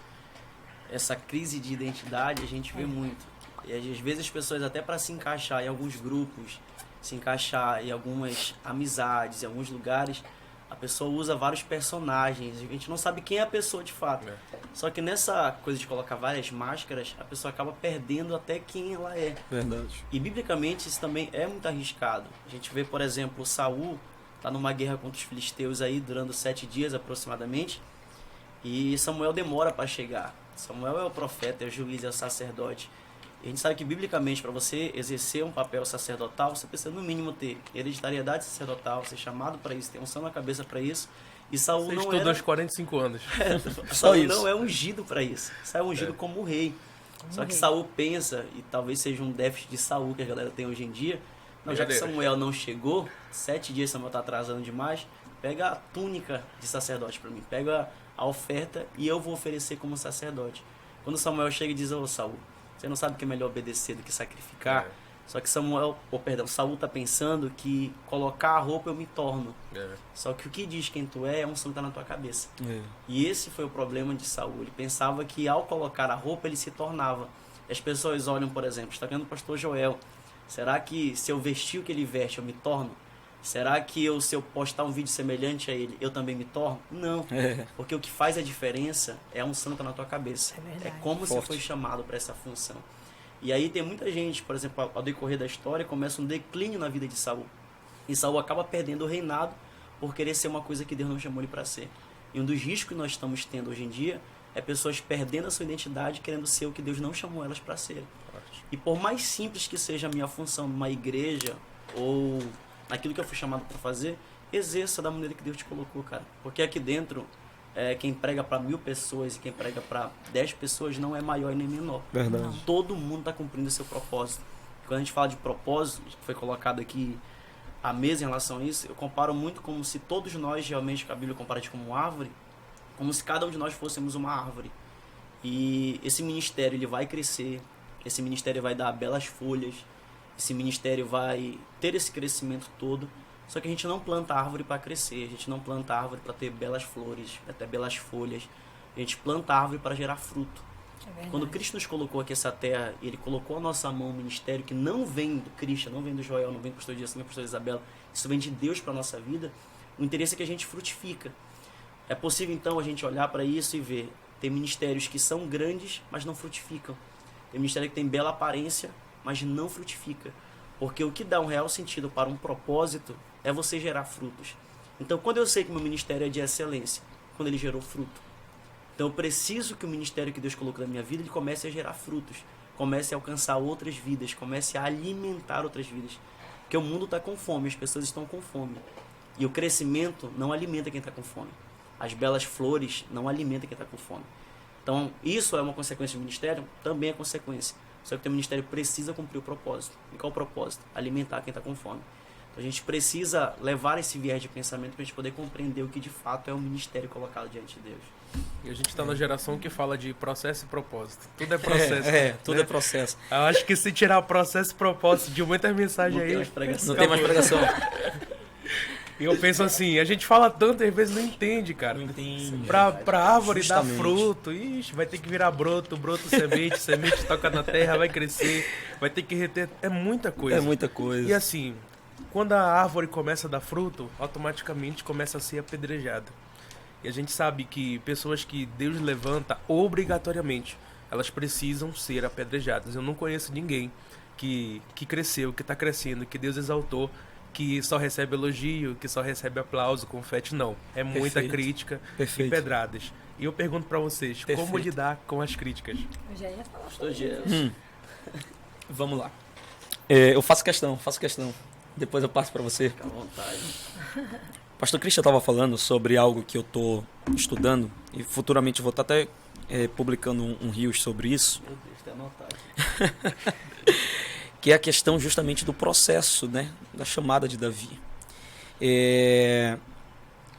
Essa crise de identidade a gente vê muito. E às vezes as pessoas, até para se encaixar em alguns grupos, se encaixar em algumas amizades, em alguns lugares, a pessoa usa vários personagens. A gente não sabe quem é a pessoa de fato. Só que nessa coisa de colocar várias máscaras, a pessoa acaba perdendo até quem ela é. Verdade. E biblicamente isso também é muito arriscado. A gente vê, por exemplo, Saul tá numa guerra contra os filisteus aí, durando 7 dias aproximadamente, e Samuel demora para chegar. Samuel é o profeta, é o juiz, é o sacerdote. E a gente sabe que biblicamente, para você exercer um papel sacerdotal, você precisa no mínimo ter hereditariedade sacerdotal, ser chamado para isso, ter unção na cabeça para isso. E Saul você não estudou era... aos 45 anos. Saul isso. não é ungido para isso. Saul é ungido como rei. Só que Saul pensa, e talvez seja um déficit de Saul que a galera tem hoje em dia, não, já que Samuel não chegou, 7 dias Samuel está atrasando demais, pega a túnica de sacerdote para mim, pega a oferta e eu vou oferecer como sacerdote. Quando Samuel chega e diz, ô Saul, você não sabe que é melhor obedecer do que sacrificar? Só que Saul está pensando que colocar a roupa eu me torno. Só que o que diz quem tu é unção que está na tua cabeça. E esse foi o problema de Saul. Ele pensava que ao colocar a roupa ele se tornava. As pessoas olham, por exemplo, está vendo o pastor Joel. Será que se eu vestir o que ele veste eu me torno? Será que se eu postar um vídeo semelhante a ele, eu também me torno? Não. Porque o que faz a diferença é a unção que está na tua cabeça. É verdade. É como você foi chamado para essa função. E aí tem muita gente, por exemplo, ao decorrer da história, começa um declínio na vida de Saul. E Saul acaba perdendo o reinado por querer ser uma coisa que Deus não chamou ele para ser. E um dos riscos que nós estamos tendo hoje em dia é pessoas perdendo a sua identidade, querendo ser o que Deus não chamou elas para ser. E por mais simples que seja a minha função numa igreja ou naquilo que eu fui chamado para fazer, exerça da maneira que Deus te colocou, cara. Porque aqui dentro, quem prega para 1000 pessoas e quem prega para 10 pessoas não é maior e nem menor. Verdade. Todo mundo está cumprindo o seu propósito. E quando a gente fala de propósito, que foi colocado aqui à mesa em relação a isso, eu comparo muito como se todos nós, realmente, que a Bíblia compara como árvore, como se cada um de nós fôssemos uma árvore. E esse ministério ele vai crescer, esse ministério vai dar belas folhas, esse ministério vai ter esse crescimento todo, só que a gente não planta árvore para crescer, a gente não planta árvore para ter belas flores, para ter belas folhas, a gente planta árvore para gerar fruto. Quando Cristo nos colocou aqui essa terra, Ele colocou a nossa mão um ministério que não vem do Cristo, não vem do Joel, não vem do pastor Dias, não vem do pastor Isabela, isso vem de Deus para a nossa vida, o interesse é que a gente frutifica. É possível então a gente olhar para isso e ver, tem ministérios que são grandes, mas não frutificam. Tem ministério que tem bela aparência, mas não frutifica. Porque o que dá um real sentido para um propósito é você gerar frutos. Então, quando eu sei que meu ministério é de excelência, quando ele gerou fruto. Então, eu preciso que o ministério que Deus colocou na minha vida, ele comece a gerar frutos. Comece a alcançar outras vidas, comece a alimentar outras vidas. Porque o mundo está com fome, as pessoas estão com fome. E o crescimento não alimenta quem está com fome. As belas flores não alimentam quem está com fome. Então, isso é uma consequência do ministério? Também é consequência. Só que o teu ministério precisa cumprir o propósito. E qual é o propósito? Alimentar quem está com fome. Então, a gente precisa levar esse viés de pensamento para a gente poder compreender o que de fato é o ministério colocado diante de Deus. E a gente está na geração que fala de processo e propósito. Tudo é processo. Tudo né? é processo. Eu acho que se tirar processo e propósito de muitas mensagens Não tem aí... mais pregação. Não tem mais pregação. E eu penso assim, a gente fala tanto e às vezes não entende, cara. Não entende. Pra árvore Justamente. dar fruto, ixi, vai ter que virar broto semente, semente toca na terra, vai crescer, vai ter que reter, é muita coisa. É muita coisa. E assim, quando a árvore começa a dar fruto, automaticamente começa a ser apedrejada. E a gente sabe que pessoas que Deus levanta obrigatoriamente, elas precisam ser apedrejadas. Eu não conheço ninguém que cresceu, que está crescendo, que Deus exaltou, que só recebe elogio, que só recebe aplauso, confete, não. É muita Perfeito. crítica Perfeito. e pedradas. E eu pergunto pra vocês, como Perfeito. lidar com as críticas? Eu já ia falar. Pastor Gel. Vamos lá. Eu faço questão. Depois eu passo para você. Fica à vontade. Pastor Christian estava falando sobre algo que eu estou estudando e futuramente vou estar até publicando um Reels sobre isso, Meu Deus, tem anotado. que é a questão justamente do processo, né, da chamada de Davi.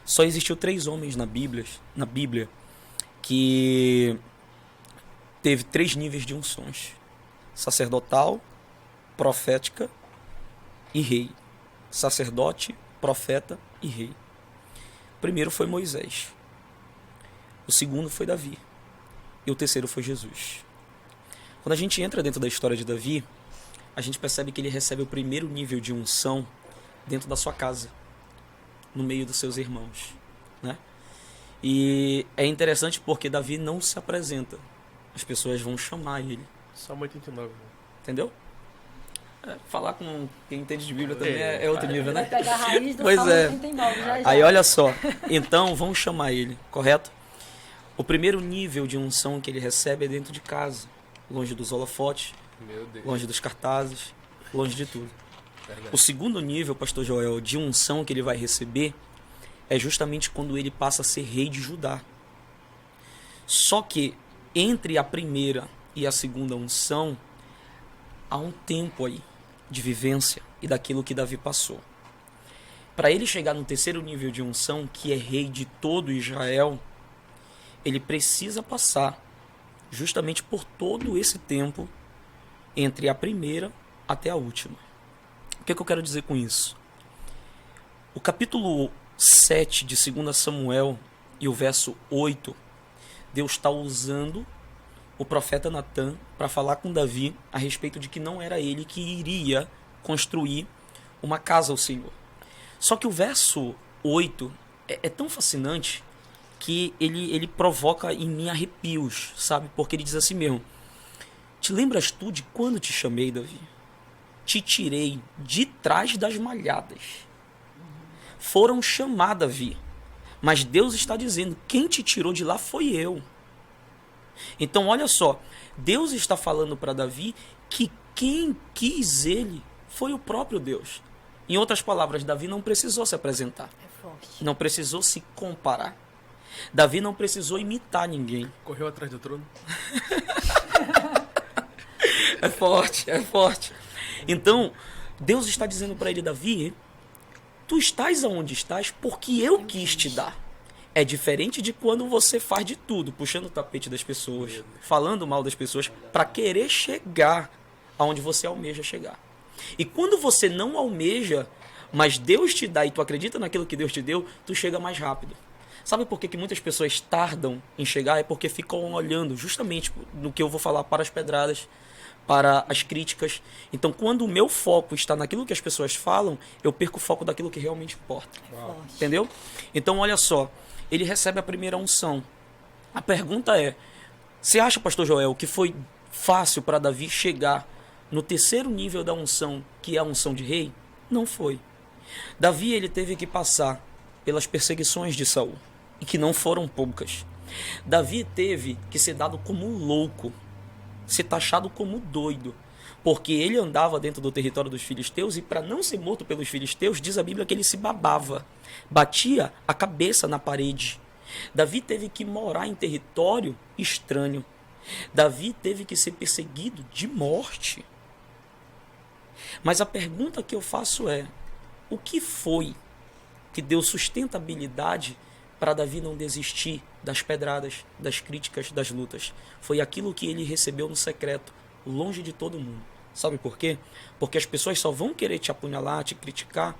Só existiu 3 homens na Bíblia que teve 3 níveis de unções: sacerdotal, profética e rei. Sacerdote, profeta e rei. O primeiro foi Moisés. O segundo foi Davi. E o terceiro foi Jesus. Quando a gente entra dentro da história de Davi, a gente percebe que ele recebe o primeiro nível de unção dentro da sua casa, no meio dos seus irmãos, né? E é interessante porque Davi não se apresenta. As pessoas vão chamar ele, Salmo 89. entendeu? Falar com quem entende de Bíblia também é outro nível, Vai né? pegar a raiz do Pois Salmo é. 89, já já. Aí olha só, então vão chamar ele, correto? O primeiro nível de unção que ele recebe é dentro de casa, longe dos holofotes, Meu Deus. longe dos cartazes, longe de tudo. Verdade. O segundo nível, pastor Joel, de unção que ele vai receber é justamente quando ele passa a ser rei de Judá. Só que entre a primeira e a segunda unção há um tempo aí de vivência e daquilo que Davi passou. Para ele chegar no terceiro nível de unção, que é rei de todo Israel, ele precisa passar justamente por todo esse tempo entre a primeira até a última. O que eu quero dizer com isso? O capítulo 7 de 2 Samuel e o verso 8, Deus está usando o profeta Natã para falar com Davi a respeito de que não era ele que iria construir uma casa ao Senhor. Só que o verso 8 é tão fascinante que ele provoca em mim arrepios, sabe? Porque ele diz assim mesmo: te lembras tu de quando te chamei, Davi? Te tirei de trás das malhadas. Foram chamar Davi, mas Deus está dizendo: quem te tirou de lá foi eu. Então olha só, Deus está falando para Davi que quem quis ele foi o próprio Deus. Em outras palavras, Davi não precisou se apresentar, É forte. não precisou se comparar. Davi não precisou imitar ninguém. Correu atrás do trono? É forte, é forte. Então, Deus está dizendo para ele: Davi, tu estás aonde estás porque eu quis te dar. É diferente de quando você faz de tudo, puxando o tapete das pessoas, falando mal das pessoas, para querer chegar aonde você almeja chegar. E quando você não almeja, mas Deus te dá e tu acredita naquilo que Deus te deu, tu chega mais rápido. Sabe por que muitas pessoas tardam em chegar? É porque ficam olhando justamente no que eu vou falar para as pedradas, para as críticas. Então, quando o meu foco está naquilo que as pessoas falam, eu perco o foco daquilo que realmente importa. Forte. Entendeu? Então, olha só, ele recebe a primeira unção. A pergunta é: você acha, pastor Joel, que foi fácil para Davi chegar no terceiro nível da unção, que é a unção de rei? Não foi. Davi, ele teve que passar pelas perseguições de Saul, e que não foram poucas. Davi teve que ser dado como louco, ser taxado como doido, porque ele andava dentro do território dos filisteus e, para não ser morto pelos filisteus, diz a Bíblia que ele se babava, batia a cabeça na parede, Davi teve que morar em território estranho. Davi teve que ser perseguido de morte. Mas a pergunta que eu faço é: o que foi que deu sustentabilidade para Davi não desistir das pedradas, das críticas, das lutas? Foi aquilo que ele recebeu no secreto, longe de todo mundo. Sabe por quê? Porque as pessoas só vão querer te apunhalar, te criticar,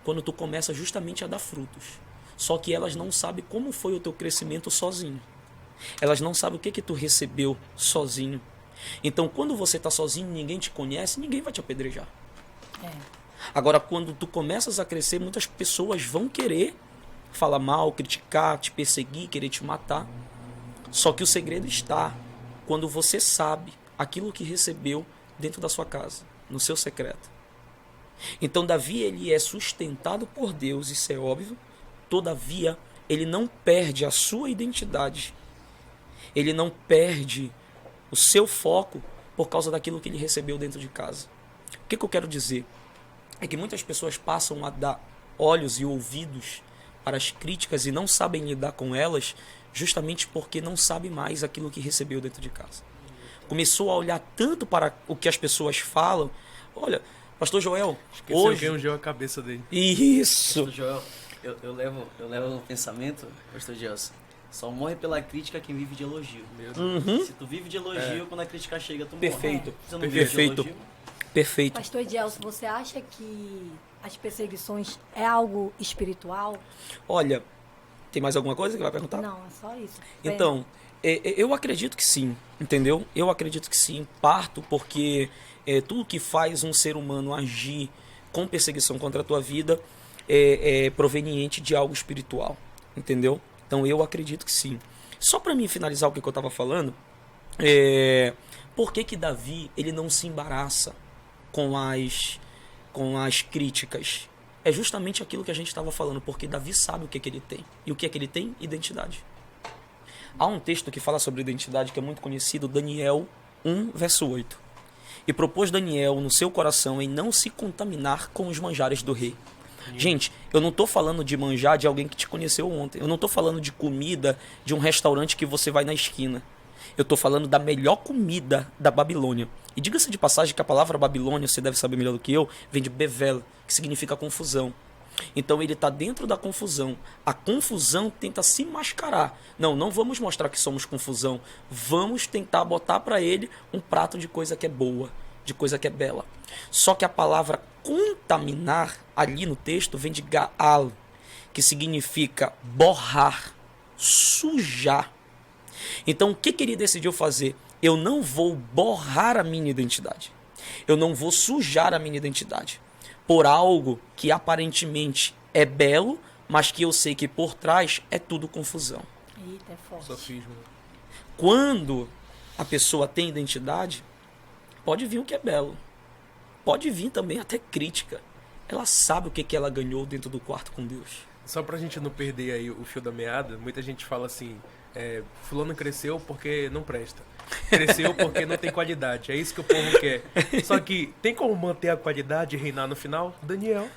quando tu começa justamente a dar frutos. Só que elas não sabem como foi o teu crescimento sozinho. Elas não sabem o que tu recebeu sozinho. Então, quando você está sozinho, ninguém te conhece, ninguém vai te apedrejar. Agora, quando tu começas a crescer, muitas pessoas vão querer falar mal, criticar, te perseguir, querer te matar. Só que o segredo está quando você sabe aquilo que recebeu dentro da sua casa, no seu secreto. Então, Davi, ele é sustentado por Deus, isso é óbvio. Todavia, ele não perde a sua identidade. Ele não perde o seu foco por causa daquilo que ele recebeu dentro de casa. O que eu quero dizer? É que muitas pessoas passam a dar olhos e ouvidos para as críticas e não sabem lidar com elas, justamente porque não sabe mais aquilo que recebeu dentro de casa. Começou a olhar tanto para o que as pessoas falam. Olha, Pastor Joel, Esqueceu hoje... quem ungiu a cabeça dele. Isso! Pastor Joel, eu levo no pensamento, Pastor Gelson, só morre pela crítica quem vive de elogio. Se tu vive de elogio, quando a crítica chega, tu morre. Perfeito. Se tu não vive Perfeito. de elogio, Perfeito. Pastor Gelson, você acha que as perseguições é algo espiritual? Olha, tem mais alguma coisa que vai perguntar? Não, é só isso. Então, eu acredito que sim, entendeu? Eu acredito que sim, parto porque tudo que faz um ser humano agir com perseguição contra a tua vida é proveniente de algo espiritual, entendeu? Então eu acredito que sim. Só para mim finalizar o que eu estava falando, por que Davi ele não se embaraça com as críticas? É justamente aquilo que a gente estava falando, porque Davi sabe o que ele tem. E o que é que ele tem? Identidade. Há um texto que fala sobre identidade que é muito conhecido, Daniel 1, verso 8. E propôs Daniel no seu coração em não se contaminar com os manjares do rei. Gente, eu não estou falando de manjar de alguém que te conheceu ontem. Eu não estou falando de comida de um restaurante que você vai na esquina. Eu estou falando da melhor comida da Babilônia. E diga-se de passagem que a palavra Babilônia, você deve saber melhor do que eu, vem de Bevel, que significa confusão. Então ele está dentro da confusão. A confusão tenta se mascarar. Não vamos mostrar que somos confusão. Vamos tentar botar para ele um prato de coisa que é boa, de coisa que é bela. Só que a palavra contaminar, ali no texto, vem de Gaal, que significa borrar, sujar. Então o que ele decidiu fazer? Eu não vou borrar a minha identidade. Eu não vou sujar a minha identidade por algo que aparentemente é belo, mas que eu sei que por trás é tudo confusão. Eita, é forte. Sofismo. Quando a pessoa tem identidade, pode vir o que é belo. Pode vir também até crítica. Ela sabe o que ela ganhou dentro do quarto com Deus. Só pra gente não perder aí o fio da meada, muita gente fala assim, fulano cresceu porque não presta. Cresceu porque não tem qualidade. É isso que o povo quer. Só que tem como manter a qualidade e reinar no final? Daniel.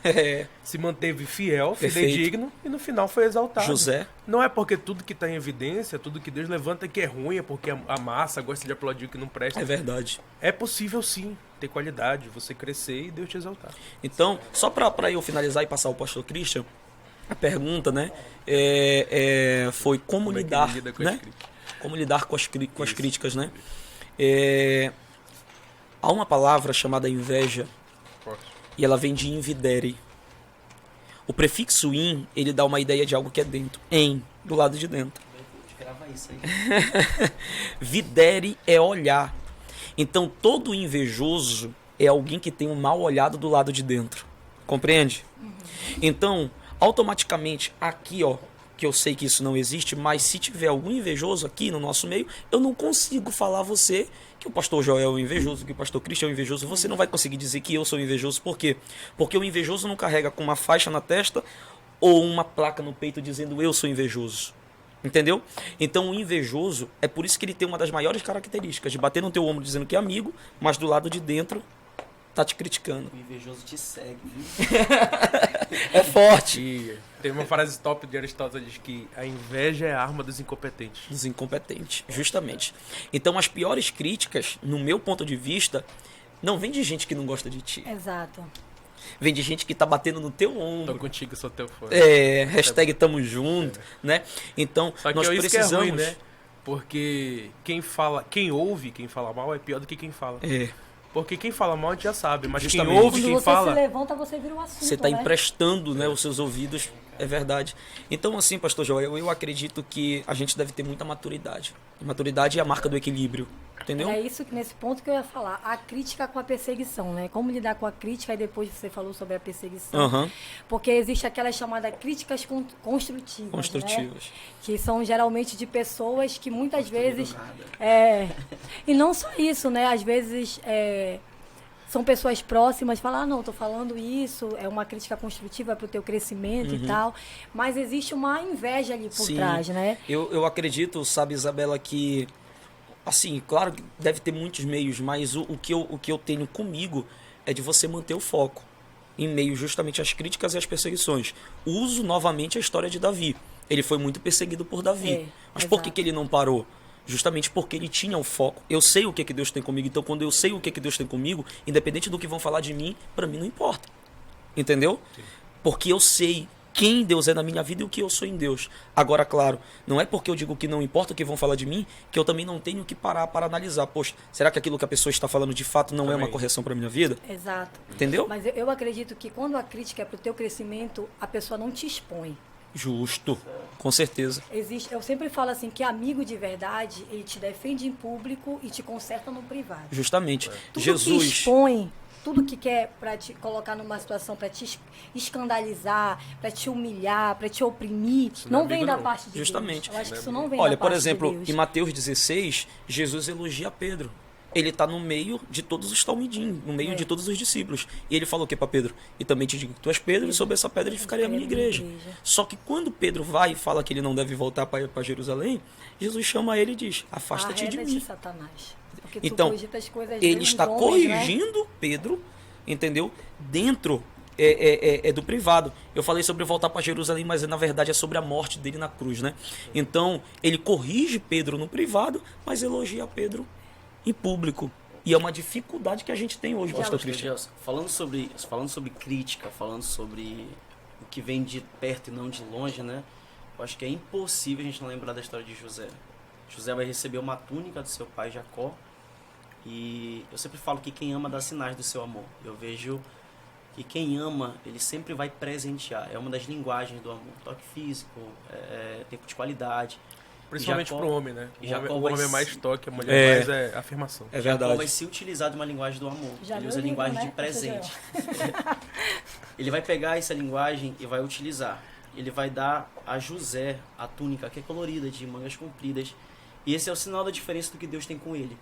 Se manteve fiel, fidedigno e no final foi exaltado. José. Não é porque tudo que está em evidência, tudo que Deus levanta que é ruim, é porque a massa gosta de aplaudir o que não presta. É verdade. É possível sim ter qualidade, você crescer e Deus te exaltar. Então, só para eu finalizar e passar ao pastor Christian, a pergunta, né, foi como é que lidar, ele lida com né? as críticas? Como lidar com as críticas, né? Há uma palavra chamada inveja, Forte. e ela vem de invidere. O prefixo in, ele dá uma ideia de algo que é dentro. Em, do lado de dentro. grava isso aí. Videre é olhar. Então, todo invejoso é alguém que tem um mal olhado do lado de dentro. Compreende? Então, automaticamente, aqui, ó, que eu sei que isso não existe, mas se tiver algum invejoso aqui no nosso meio, eu não consigo falar a você que o pastor Joel é um invejoso, que o pastor Christian é um invejoso. Você não vai conseguir dizer que eu sou invejoso. Por quê? Porque o invejoso não carrega com uma faixa na testa ou uma placa no peito dizendo eu sou invejoso. Entendeu? Então o invejoso, é por isso que ele tem uma das maiores características, de bater no teu ombro dizendo que é amigo, mas do lado de dentro tá te criticando. O invejoso te segue, viu? É forte. E tem uma frase top de Aristóteles que a inveja é a arma dos incompetentes. Dos incompetentes, justamente. Então, as piores críticas, no meu ponto de vista, não vem de gente que não gosta de ti. Exato. Vem de gente que tá batendo no teu Tô ombro. contigo, sou teu fã. Hashtag tamo junto, né? Então, Só que nós isso precisamos... que é ruim, né? Porque quem ouve, quem fala mal é pior do que quem fala. Porque quem fala mal a gente já sabe, mas Justamente. quem ouve, Quando quem você fala... se levanta, você vira um assunto, Você está né? emprestando, né, os seus ouvidos, é verdade. Então, assim, pastor Joel, eu acredito que a gente deve ter muita maturidade. Maturidade é a marca do equilíbrio, entendeu? É isso que nesse ponto que eu ia falar. A crítica com a perseguição, né? Como lidar com a crítica, e depois você falou sobre a perseguição. Aham. Porque existe aquela chamada críticas construtivas. Né? Construtivas. Que são geralmente de pessoas que muitas vezes. Nada. E não só isso, né? Às vezes são pessoas próximas, falam, não, estou falando isso, é uma crítica construtiva para o teu crescimento e tal. Mas existe uma inveja ali por Sim. trás, né? Eu acredito, sabe, Isabela, que, assim, claro que deve ter muitos meios, mas o que eu tenho comigo é de você manter o foco em meio justamente às críticas e às perseguições. Uso novamente a história de Davi. Ele foi muito perseguido por Davi. Mas por que ele não parou? Justamente porque ele tinha o foco. Eu sei o que Deus tem comigo, então quando eu sei o que Deus tem comigo, independente do que vão falar de mim, para mim não importa. Entendeu? Porque eu sei quem Deus é na minha vida e o que eu sou em Deus. Agora, claro, não é porque eu digo que não importa o que vão falar de mim, que eu também não tenho que parar para analisar. Poxa, será que aquilo que a pessoa está falando de fato não é uma correção para minha vida? Exato. Entendeu? Mas eu acredito que quando a crítica é para o teu crescimento, a pessoa não te expõe. Justo, com certeza. Eu sempre falo assim, que amigo de verdade, ele te defende em público e te conserta no privado. Justamente. Tudo Jesus. que expõe, tudo que quer para te colocar numa situação, para te escandalizar, para te humilhar, para te oprimir, Isso não é não vem amigo, da não. parte de Justamente. Deus. Eu acho que isso não vem Olha, da por parte exemplo, de Deus. em Mateus 16, Jesus elogia Pedro. Ele está no meio de todos os talmidim, no meio de todos os discípulos. E ele falou o que para Pedro? E também te digo que tu és Pedro, e sobre essa pedra edificarei a minha igreja. Só que quando Pedro vai e fala que ele não deve voltar para Jerusalém, Jesus chama ele e diz, afasta-te de mim. Satanás. Porque tu Então, cogita as coisas ele dos está homens, né? corrigindo Pedro, entendeu? Dentro do privado. Eu falei sobre voltar para Jerusalém, mas na verdade é sobre a morte dele na cruz, né? Então, ele corrige Pedro no privado, mas elogia Pedro em público. E é uma dificuldade que a gente tem hoje, pastor Cristian. Gelson, falando sobre crítica, falando sobre o que vem de perto e não de longe, né? Eu acho que é impossível a gente não lembrar da história de José. José vai receber uma túnica do seu pai Jacó. E eu sempre falo que quem ama dá sinais do seu amor. Eu vejo que quem ama, ele sempre vai presentear. É uma das linguagens do amor. Toque físico, tempo de qualidade. Principalmente Jacó- pro homem, né? e Jacó O vai homem é se- mais toque, a mulher mais é afirmação. É Jacó verdade. vai se utilizar de uma linguagem do amor. Já Ele leu usa a o livro, linguagem né, de presente. Ele vai pegar essa linguagem e vai utilizar. Ele vai dar a José a túnica que é colorida, de mangas compridas. E esse é o sinal da diferença do que Deus tem com ele.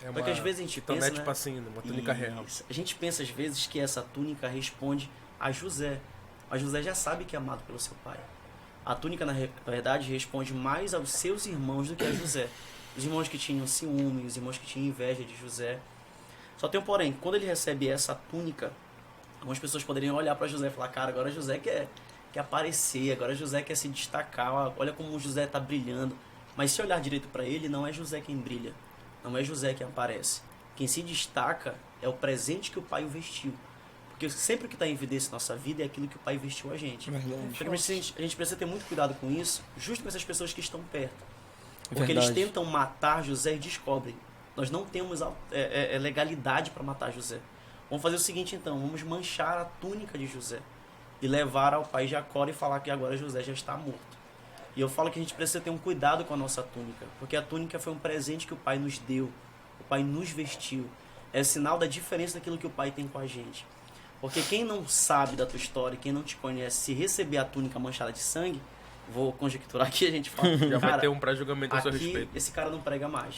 É Porque às vezes a gente pensa, tonete né? passinho, uma túnica real. Isso. A gente pensa às vezes que essa túnica responde a José. Mas José já sabe que é amado pelo seu pai. A túnica, na verdade, responde mais aos seus irmãos do que a José. Os irmãos que tinham ciúme, os irmãos que tinham inveja de José. Só tem um porém, quando ele recebe essa túnica, algumas pessoas poderiam olhar para José e falar, cara, agora José quer aparecer, agora José quer se destacar, olha como o José está brilhando. Mas se olhar direito para ele, não é José quem brilha, não é José quem aparece. Quem se destaca é o presente que o pai o vestiu. Porque sempre o que está em evidência na nossa vida é aquilo que o pai vestiu a gente. Verdade. Então, a gente precisa ter muito cuidado com isso, justo com essas pessoas que estão perto. Porque Verdade. eles tentam matar José e descobrem. Nós não temos legalidade para matar José. Vamos fazer o seguinte então, vamos manchar a túnica de José e levar ao pai Jacó e falar que agora José já está morto. E eu falo que a gente precisa ter um cuidado com a nossa túnica, porque a túnica foi um presente que o pai nos deu, o pai nos vestiu. É sinal da diferença daquilo que o pai tem com a gente. Porque quem não sabe da tua história, quem não te conhece, se receber a túnica manchada de sangue, vou conjecturar aqui, a gente fala, Já vai cara, ter um pré-julgamento a seu aqui respeito. esse cara não prega mais.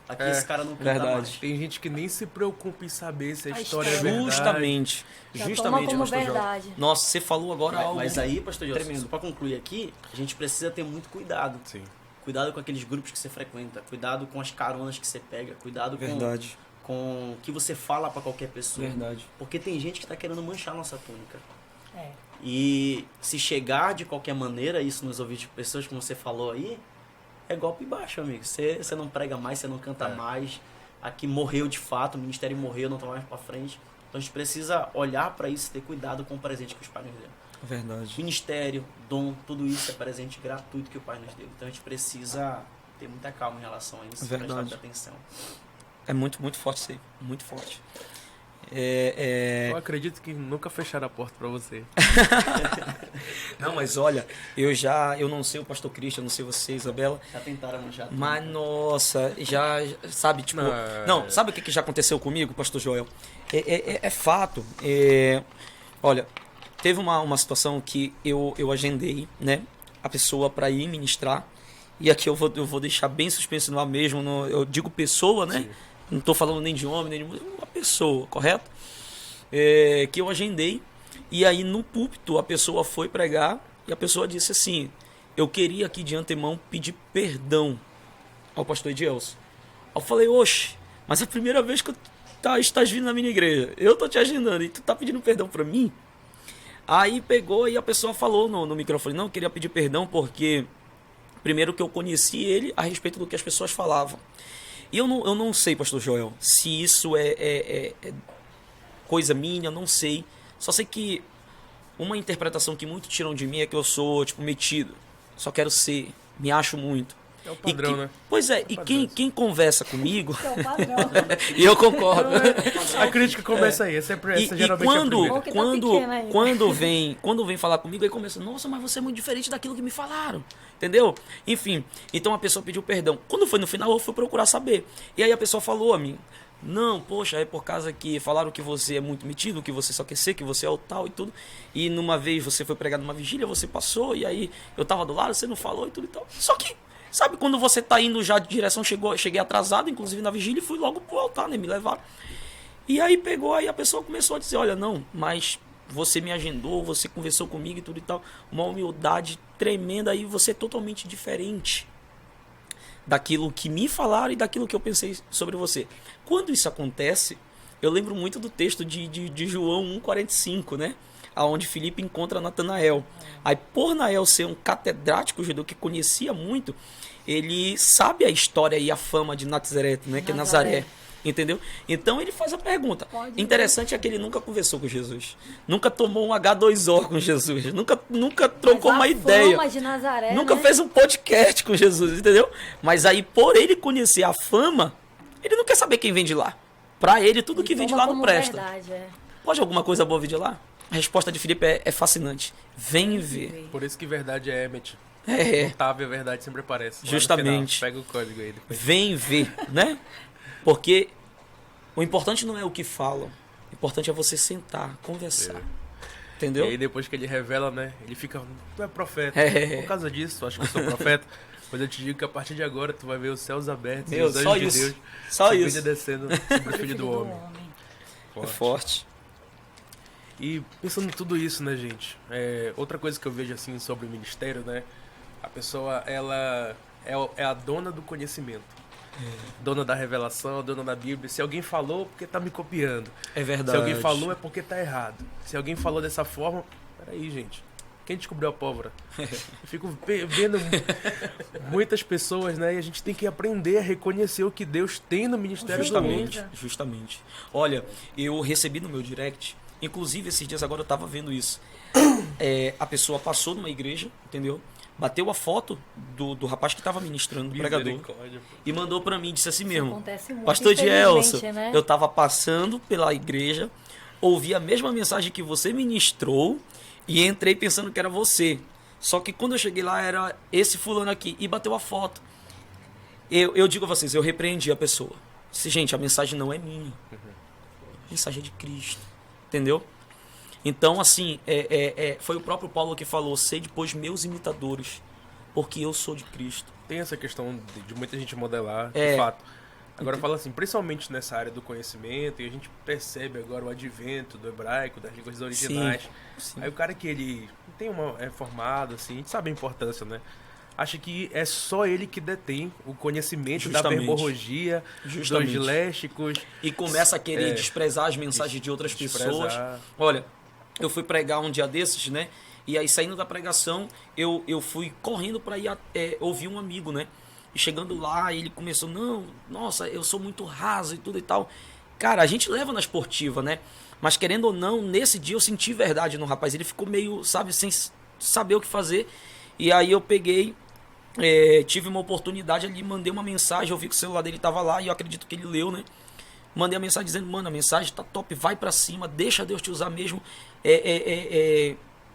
Aqui É, esse cara não canta verdade. mais. Tem gente que nem se preocupa em saber se a A história é história. verdade. Justamente. Já toma Justamente, como pastor João. verdade. Nossa, você falou agora algo. Mas aí, pastor José, tremendo. só para concluir aqui, a gente precisa ter muito cuidado. Sim. Cuidado com aqueles grupos que você frequenta, cuidado com as caronas que você pega, cuidado Verdade. com o que você fala para qualquer pessoa. Verdade. Porque tem gente que está querendo manchar a nossa túnica. É. E se chegar de qualquer maneira isso nos ouvidos de pessoas, como você falou aí, é golpe baixo, amigo. Você não prega mais, você não canta mais. Aqui morreu de fato, o ministério morreu, não tá mais para frente. Então a gente precisa olhar para isso e ter cuidado com o presente que os pais nos deram. Verdade. Ministério, dom, tudo isso é presente gratuito que o Pai nos deu. Então a gente precisa ter muita calma em relação a isso, prestar Verdade. muita atenção. É muito, muito forte isso aí. Muito forte. Eu acredito que nunca fecharam a porta pra você. Não, mas olha, eu não sei o pastor Cristian, não sei você, Isabela, Já tentaram manchar tudo. mas nossa, já, sabe, tipo, não, sabe o que já aconteceu comigo, pastor Joel? É fato, olha, teve uma situação que eu agendei, né, a pessoa para ir ministrar, e aqui eu vou deixar bem suspenso no ar mesmo, eu digo pessoa, né, Sim. não estou falando nem de homem, nem de mulher, uma pessoa, correto? Que eu agendei, e aí no púlpito a pessoa foi pregar, e a pessoa disse assim, eu queria aqui de antemão pedir perdão ao pastor Edielson. Eu falei, oxe, mas é a primeira vez que estás vindo na minha igreja, eu tô te agendando e tu tá pedindo perdão para mim? Aí pegou e a pessoa falou no microfone, não, eu queria pedir perdão porque primeiro que eu conheci ele a respeito do que as pessoas falavam. E eu não sei, pastor Joel, se isso é coisa minha, eu não sei. Só sei que uma interpretação que muitos tiram de mim é que eu sou, tipo, metido. Só quero ser, me acho muito. É o padrão, né? Pois é, É o e padrão. quem conversa comigo, Esse é o padrão. e eu concordo. A crítica começa aí, essa E geralmente é a primeira. Bom que tá pequeno ainda. quando vem falar comigo, aí começa, nossa, mas você é muito diferente daquilo que me falaram, entendeu? Enfim, então a pessoa pediu perdão. Quando foi no final, eu fui procurar saber. E aí a pessoa falou a mim, não, poxa, é por causa que falaram que você é muito metido, que você só quer ser, que você é o tal e tudo. E numa vez você foi pregar numa vigília, você passou, e aí eu tava do lado, você não falou e tudo e tal. Só que, sabe, quando você tá indo já de direção, cheguei atrasado, inclusive na vigília, e fui logo pro altar, né, me levaram. E aí pegou, aí a pessoa começou a dizer, olha, não, mas você me agendou, você conversou comigo e tudo e tal. Uma humildade tremenda, aí você é totalmente diferente daquilo que me falaram e daquilo que eu pensei sobre você. Quando isso acontece, eu lembro muito do texto de João 1,45, né? Onde Filipe encontra Natanael. Aí, por Nael ser um catedrático judeu que conhecia muito, ele sabe a história e a fama de Nazaré, né? Que é Nazaré. Entendeu? Então ele faz a pergunta. Pode Interessante é que ele nunca conversou com Jesus. Nunca tomou um H2O com Jesus. Nunca trocou uma ideia. Fama de Nazaré, Nunca né? fez um podcast com Jesus, entendeu? Mas aí, por ele conhecer a fama, ele não quer saber quem vem de lá. Pra ele, tudo que vem de Toma lá não como presta. verdade, é. Pode alguma coisa boa vir de lá? A resposta de Filipe é fascinante. Vem ver. Por isso que verdade é Emmet. É, Otávio, a verdade sempre aparece. Lá no Justamente. final. Pega o código aí depois. vem ver, né? Porque o importante não é o que falam. O importante é você sentar, conversar. Entendeu? E aí depois que ele revela, né? Ele fica, tu é profeta. É. Por causa disso, acho que eu sou profeta. Mas eu te digo que a partir de agora tu vai ver os céus abertos Meu, e os só anjos isso. de Deus Só subindo isso. e descendo sobre o filho do homem. É forte. E pensando em tudo isso, né, gente? Outra coisa que eu vejo assim sobre o ministério, né? A pessoa, ela é a dona do conhecimento. Dona da revelação, dona da Bíblia. Se alguém falou, porque tá me copiando. É verdade. Se alguém falou, é porque tá errado. Se alguém falou dessa forma, peraí, gente. Quem descobriu a pólvora? Eu fico vendo muitas pessoas, né? E a gente tem que aprender a reconhecer o que Deus tem no ministério do homem. Justamente. Olha, eu recebi no meu direct, inclusive esses dias agora eu tava vendo isso. A pessoa passou numa igreja, entendeu? Bateu a foto do rapaz que tava ministrando, do pregador, Misericórdia, pô. e mandou pra mim, disse assim mesmo. Acontece muito, Pastor Edielson, infelizmente, né? eu tava passando pela igreja, ouvi a mesma mensagem que você ministrou e entrei pensando que era você. Só que quando eu cheguei lá era esse fulano aqui e bateu a foto. Eu digo a vocês, eu repreendi a pessoa. Disse, gente, a mensagem não é minha. A mensagem é de Cristo. Entendeu? Então, assim, foi o próprio Paulo que falou, sede, pois, meus imitadores, porque eu sou de Cristo. Tem essa questão de muita gente modelar, de fato. Agora fala assim, principalmente nessa área do conhecimento, e a gente percebe agora o advento do hebraico, das línguas originais. Sim. Aí o cara que ele é formado, assim, a gente sabe a importância, né? acha que é só ele que detém o conhecimento da Justamente. verborragia, Justamente. dos léxicos. E começa a querer desprezar as mensagens de outras desprezar. pessoas. Olha, eu fui pregar um dia desses, né? E aí, saindo da pregação, eu fui correndo para ir ouvir um amigo, né? E chegando lá, ele começou, não, nossa, eu sou muito raso e tudo e tal. Cara, a gente leva na esportiva, né? Mas querendo ou não, nesse dia eu senti verdade no rapaz. Ele ficou meio, sabe, sem saber o que fazer. E aí eu peguei, tive uma oportunidade ali, mandei uma mensagem, eu vi que o celular dele tava lá e eu acredito que ele leu, né? Mandei a mensagem dizendo, mano, a mensagem tá top, vai pra cima, deixa Deus te usar mesmo.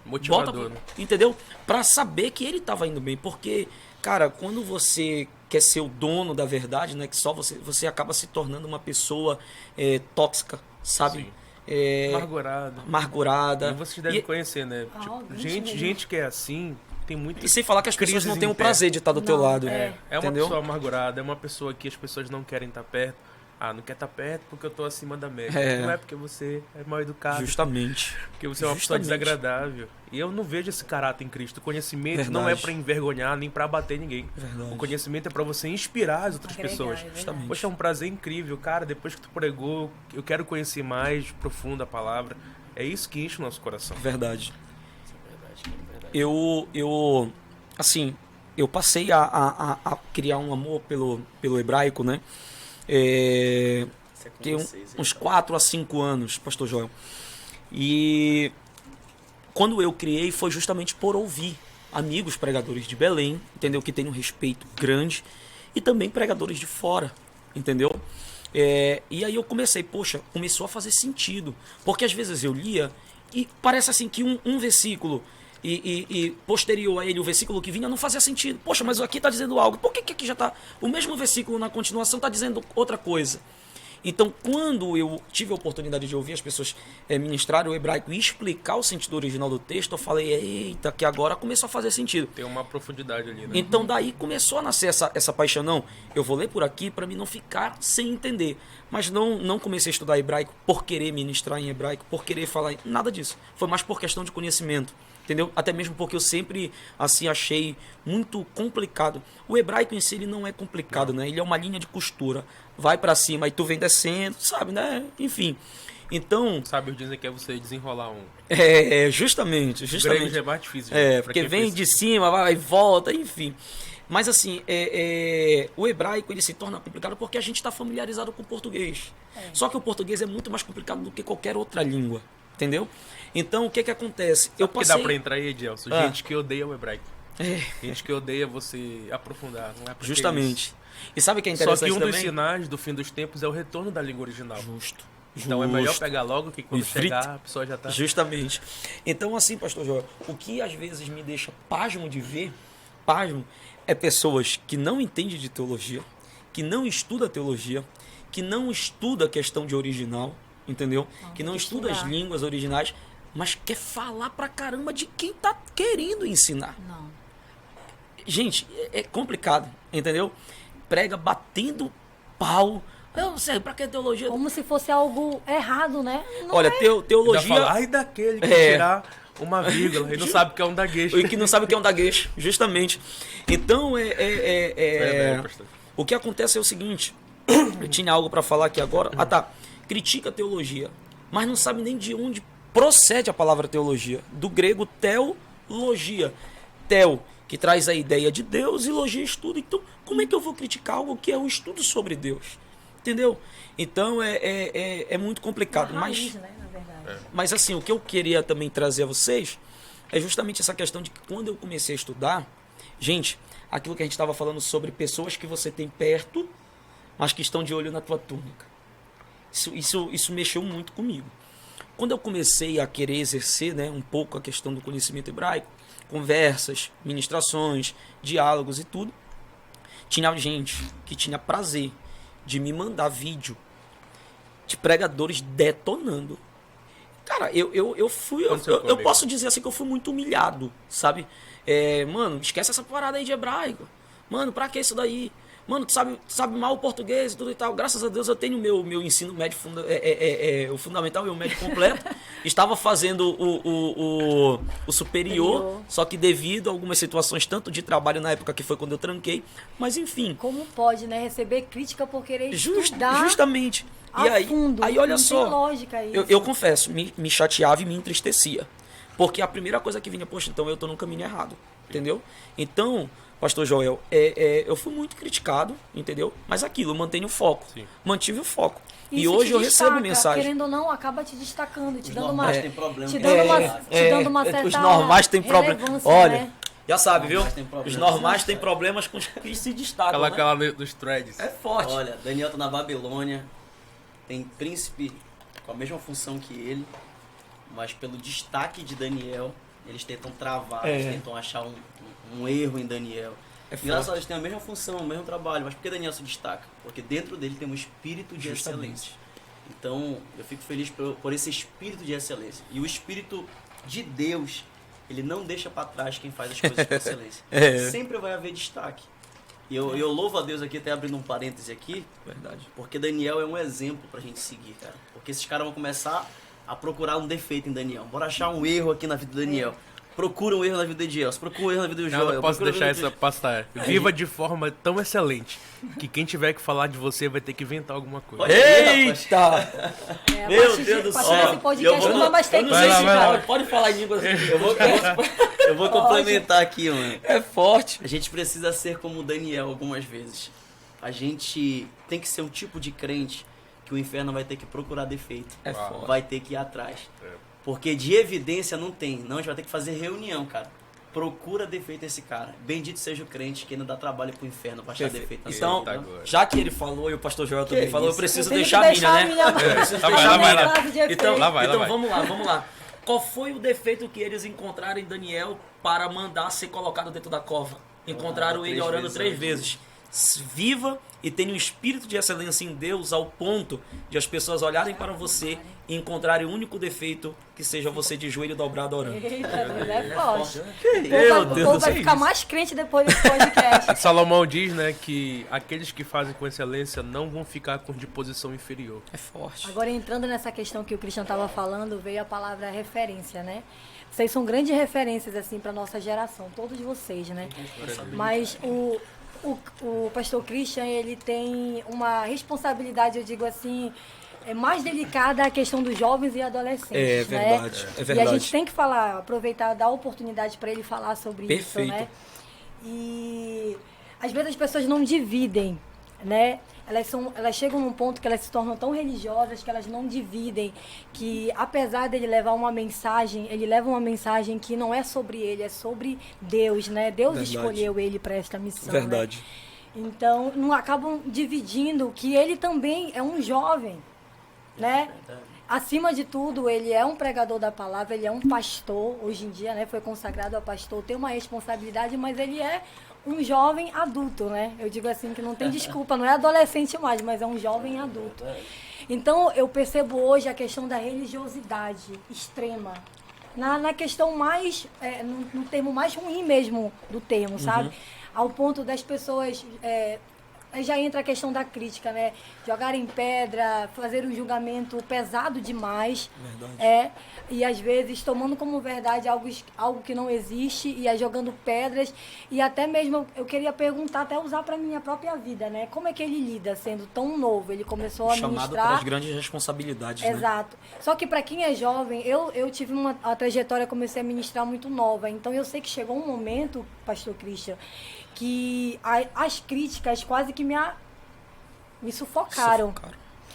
Motivador, né? Entendeu? Pra saber que ele tava indo bem. Porque, cara, quando você quer ser o dono da verdade, né? Que só você acaba se tornando uma pessoa tóxica, sabe? Sim. Amargurada. E vocês devem conhecer, né? Tipo, gente que é assim, tem muito. E sem falar que as pessoas não têm o prazer de estar do teu lado. É uma entendeu? pessoa amargurada, é uma pessoa que as pessoas não querem estar perto. Ah, não quer estar perto porque eu tô acima da média. Não é porque você é mal educado. Justamente. Porque você é uma pessoa desagradável. E eu não vejo esse caráter em Cristo. O conhecimento não é pra envergonhar nem pra bater ninguém. Verdade. O conhecimento é pra você inspirar as outras pessoas. Justamente. Poxa, é um prazer incrível. Cara, depois que tu pregou, eu quero conhecer mais profundo a palavra. É isso que enche o nosso coração. Verdade. Isso é verdade, é verdade. Eu passei a criar um amor pelo hebraico, né? Tem uns 4 a 5 anos, pastor Joel. E quando eu criei foi justamente por ouvir amigos pregadores de Belém, entendeu? Que tem um respeito grande, e também pregadores de fora, entendeu? E aí eu começou a fazer sentido, porque às vezes eu lia e parece assim que um versículo e posterior a ele o versículo que vinha não fazia sentido. Poxa, mas aqui está dizendo algo, por que aqui já está o mesmo versículo na continuação está dizendo outra coisa? Então, quando eu tive a oportunidade de ouvir as pessoas ministrarem o hebraico e explicar o sentido original do texto, eu falei, eita, que agora começou a fazer sentido. Tem uma profundidade ali, né? Então, daí começou a nascer essa paixão. Não, eu vou ler por aqui para mim não ficar sem entender. Mas não comecei a estudar hebraico por querer ministrar em hebraico, por querer falar, nada disso. Foi mais por questão de conhecimento. Entendeu? Até mesmo porque eu sempre assim achei muito complicado. O hebraico em si ele não é complicado, né? Ele é uma linha de costura. Vai pra cima, aí tu vem descendo, sabe, né? Enfim. Então... Sabe, dizem que é você desenrolar um... Justamente. O grego é mais difícil. Porque vem de cima, vai e volta, enfim. Mas assim, o hebraico ele se torna complicado porque a gente está familiarizado com o português. Só que o português é muito mais complicado do que qualquer outra língua. Entendeu? Então, o que acontece? Sabe que dá pra entrar aí, Edelson? Gente que odeia o hebraico. Gente que odeia você aprofundar. Não é justamente. E sabe o que é interessante também? Só que um dos também? sinais do fim dos tempos é o retorno da língua original. Justo. Então é melhor pegar logo que quando chegar a pessoa já tá... Justamente. Então, assim, pastor Joel, o que às vezes me deixa pasmo de ver, é pessoas que não entendem de teologia, que não estudam teologia, que não estudam a questão de original, entendeu? Que não estuda as línguas originais, mas quer falar pra caramba de quem tá querendo ensinar. Não. Gente, é complicado, entendeu? Prega batendo pau. Não sei, pra que teologia? Como se fosse algo errado, né? Não olha, teologia... Fala, ai daquele que tirar uma vírgula e não sabe o que é um daguecho. E que não sabe o que é um daguecho, justamente. Então, o que acontece é o seguinte, eu tinha algo pra falar aqui agora. Critica a teologia, mas não sabe nem de onde procede a palavra teologia. Do grego teologia. Tel, que traz a ideia de Deus, e logia, estudo. Então, como é que eu vou criticar algo que é um estudo sobre Deus? Entendeu? Então, é muito complicado. Raiz, né, na verdade. Mas, assim, o que eu queria também trazer a vocês é justamente essa questão de que quando eu comecei a estudar, gente, aquilo que a gente estava falando sobre pessoas que você tem perto, mas que estão de olho na tua túnica. Isso mexeu muito comigo. Quando eu comecei a querer exercer, né, um pouco a questão do conhecimento hebraico, conversas, ministrações, diálogos e tudo, tinha gente que tinha prazer de me mandar vídeo de pregadores detonando. Cara, eu posso dizer assim que eu fui muito humilhado, sabe? Mano, esquece essa parada aí de hebraico. Mano, pra que isso daí? mano, tu sabe mal o português e tudo e tal. Graças a Deus eu tenho meu ensino médio, o fundamental e o médio completo. Estava fazendo o superior, só que devido a algumas situações, tanto de trabalho na época que foi quando eu tranquei, mas enfim. Como pode, né? Receber crítica por querer estudar justamente. a E fundo. aí olha Não só, tem lógica isso. eu confesso, me chateava e me entristecia. Porque a primeira coisa que vinha, poxa, então eu tô no caminho errado, entendeu? Então, pastor Joel, eu fui muito criticado, entendeu? Mas aquilo, eu mantenho o foco. Sim. Mantive o foco. Isso E hoje te eu destaca, recebo mensagem. Querendo ou não, acaba te destacando, te Os dando normais uma... têm problema. Te dando uma certa os normais têm problema. relevância, Olha, né? já sabe, viu? normais têm problemas. Os normais têm problemas com os que se destacam, Aquela né? dos threads. É forte. Olha, Daniel tá na Babilônia, tem príncipe com a mesma função que ele, mas pelo destaque de Daniel, eles tentam travar, eles tentam achar um erro em Daniel. Engraçado, eles têm a mesma função, o mesmo trabalho, mas por que Daniel se destaca? Porque dentro dele tem um espírito de excelência. Então, eu fico feliz por esse espírito de excelência. E o espírito de Deus, ele não deixa para trás quem faz as coisas com excelência. Sempre vai haver destaque. E eu louvo a Deus aqui, até abrindo um parêntese aqui, Verdade. porque Daniel é um exemplo pra gente seguir, cara. Porque esses caras vão começar a procurar um defeito em Daniel. Bora achar um erro aqui na vida do Daniel. Procura um erro na vida de Dias, procura um erro na vida do Joel. Eu não posso procura um deixar erro na essa vida passar. Viva de forma tão excelente que quem tiver que falar de você vai ter que inventar alguma coisa. Olha aí, rapaz. Eita! É, a Meu partir Deus do a partir céu. desse podcast Eu não vai mais ter Eu não Vai sei lá, se vai lá. pode falar em línguas. Eu vou complementar aqui, mano. É forte. A gente precisa ser como o Daniel algumas vezes. A gente tem que ser um tipo de crente que o inferno vai ter que procurar defeito. É forte. Vai ter que ir atrás. Porque de evidência não tem. Não, a gente vai ter que fazer reunião, cara. Procura defeito nesse cara. Bendito seja o crente que ainda dá trabalho pro inferno pra achar defeito nesse Então, cara. já que ele falou e o pastor Joel também falou, eu isso? preciso Eu tenho que deixar a minha, né? minha Lá vai, lá vai, lá. frase de efeito. Então, Lá vai. vamos lá. Qual foi o defeito que eles encontraram em Daniel para mandar ser colocado dentro da cova? Encontraram ele orando 3 vezes. Viva e tenha um espírito de excelência em Deus ao ponto de as pessoas olharem para você e encontrarem o único defeito que seja você de joelho dobrado orando. Eita, Deus, é forte. Meu O Deus povo do vai céu. ficar mais crente depois desse podcast. Salomão diz, né, que aqueles que fazem com excelência não vão ficar de posição inferior. É forte. Agora, entrando nessa questão que o Christian estava falando, veio a palavra referência, né? Vocês são grandes referências, assim, para nossa geração, todos vocês, né? Mas o pastor Christian, ele tem uma responsabilidade, eu digo assim, mais delicada a questão dos jovens e adolescentes, É verdade, né? é verdade. E a gente tem que falar, aproveitar, dar oportunidade para ele falar sobre Perfeito. isso, né? E às vezes as pessoas não dividem, né? Elas chegam num ponto que elas se tornam tão religiosas que elas não dividem, que apesar dele levar uma mensagem, ele leva uma mensagem que não é sobre ele, é sobre Deus, né? Deus Verdade. escolheu ele para esta missão, Verdade. né? Então, não acabam dividindo que ele também é um jovem, né? Acima de tudo, ele é um pregador da palavra, ele é um pastor, hoje em dia, né? Foi consagrado a pastor, tem uma responsabilidade, mas ele é um jovem adulto, né? Eu digo assim que não tem desculpa, não é adolescente mais, mas é um jovem adulto. Então, eu percebo hoje a questão da religiosidade extrema, na questão mais, no termo mais ruim mesmo do termo, sabe? Ao ponto das pessoas... Aí já entra a questão da crítica, né? Jogarem pedra, fazer um julgamento pesado demais. Verdade. E às vezes tomando como verdade algo que não existe e aí jogando pedras. E até mesmo eu queria perguntar, até usar para minha própria vida, né? Como é que ele lida sendo tão novo? Ele começou a Chamado ministrar. para as grandes responsabilidades, né? Exato. Só que para quem é jovem, eu tive a trajetória, comecei a ministrar muito nova. Então eu sei que chegou um momento, pastor Christian, que as críticas quase que me sufocaram.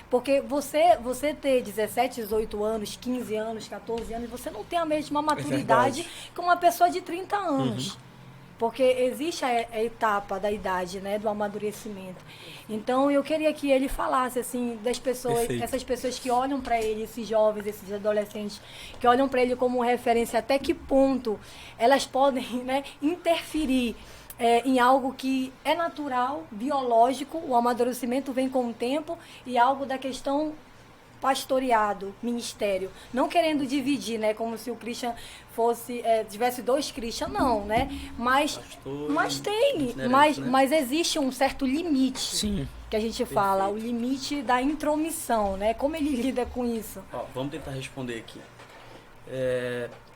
Porque você ter 17, 18 anos, 15 anos, 14 anos, você não tem a mesma maturidade que uma pessoa de 30 anos. Porque existe a etapa da idade, né, do amadurecimento. Então, eu queria que ele falasse, assim, das pessoas, Perfeito. essas pessoas que olham para ele, esses jovens, esses adolescentes, que olham para ele como referência, até que ponto elas podem, né, interferir em algo que é natural, biológico, o amadurecimento vem com o tempo, e algo da questão pastoreado, ministério, não querendo dividir, né, como se o Christian fosse, tivesse 2 Christian, não, né, mas tem, mas existe um certo limite. Sim. Que a gente fala, o limite da intromissão, né, como ele lida com isso? Vamos tentar responder aqui.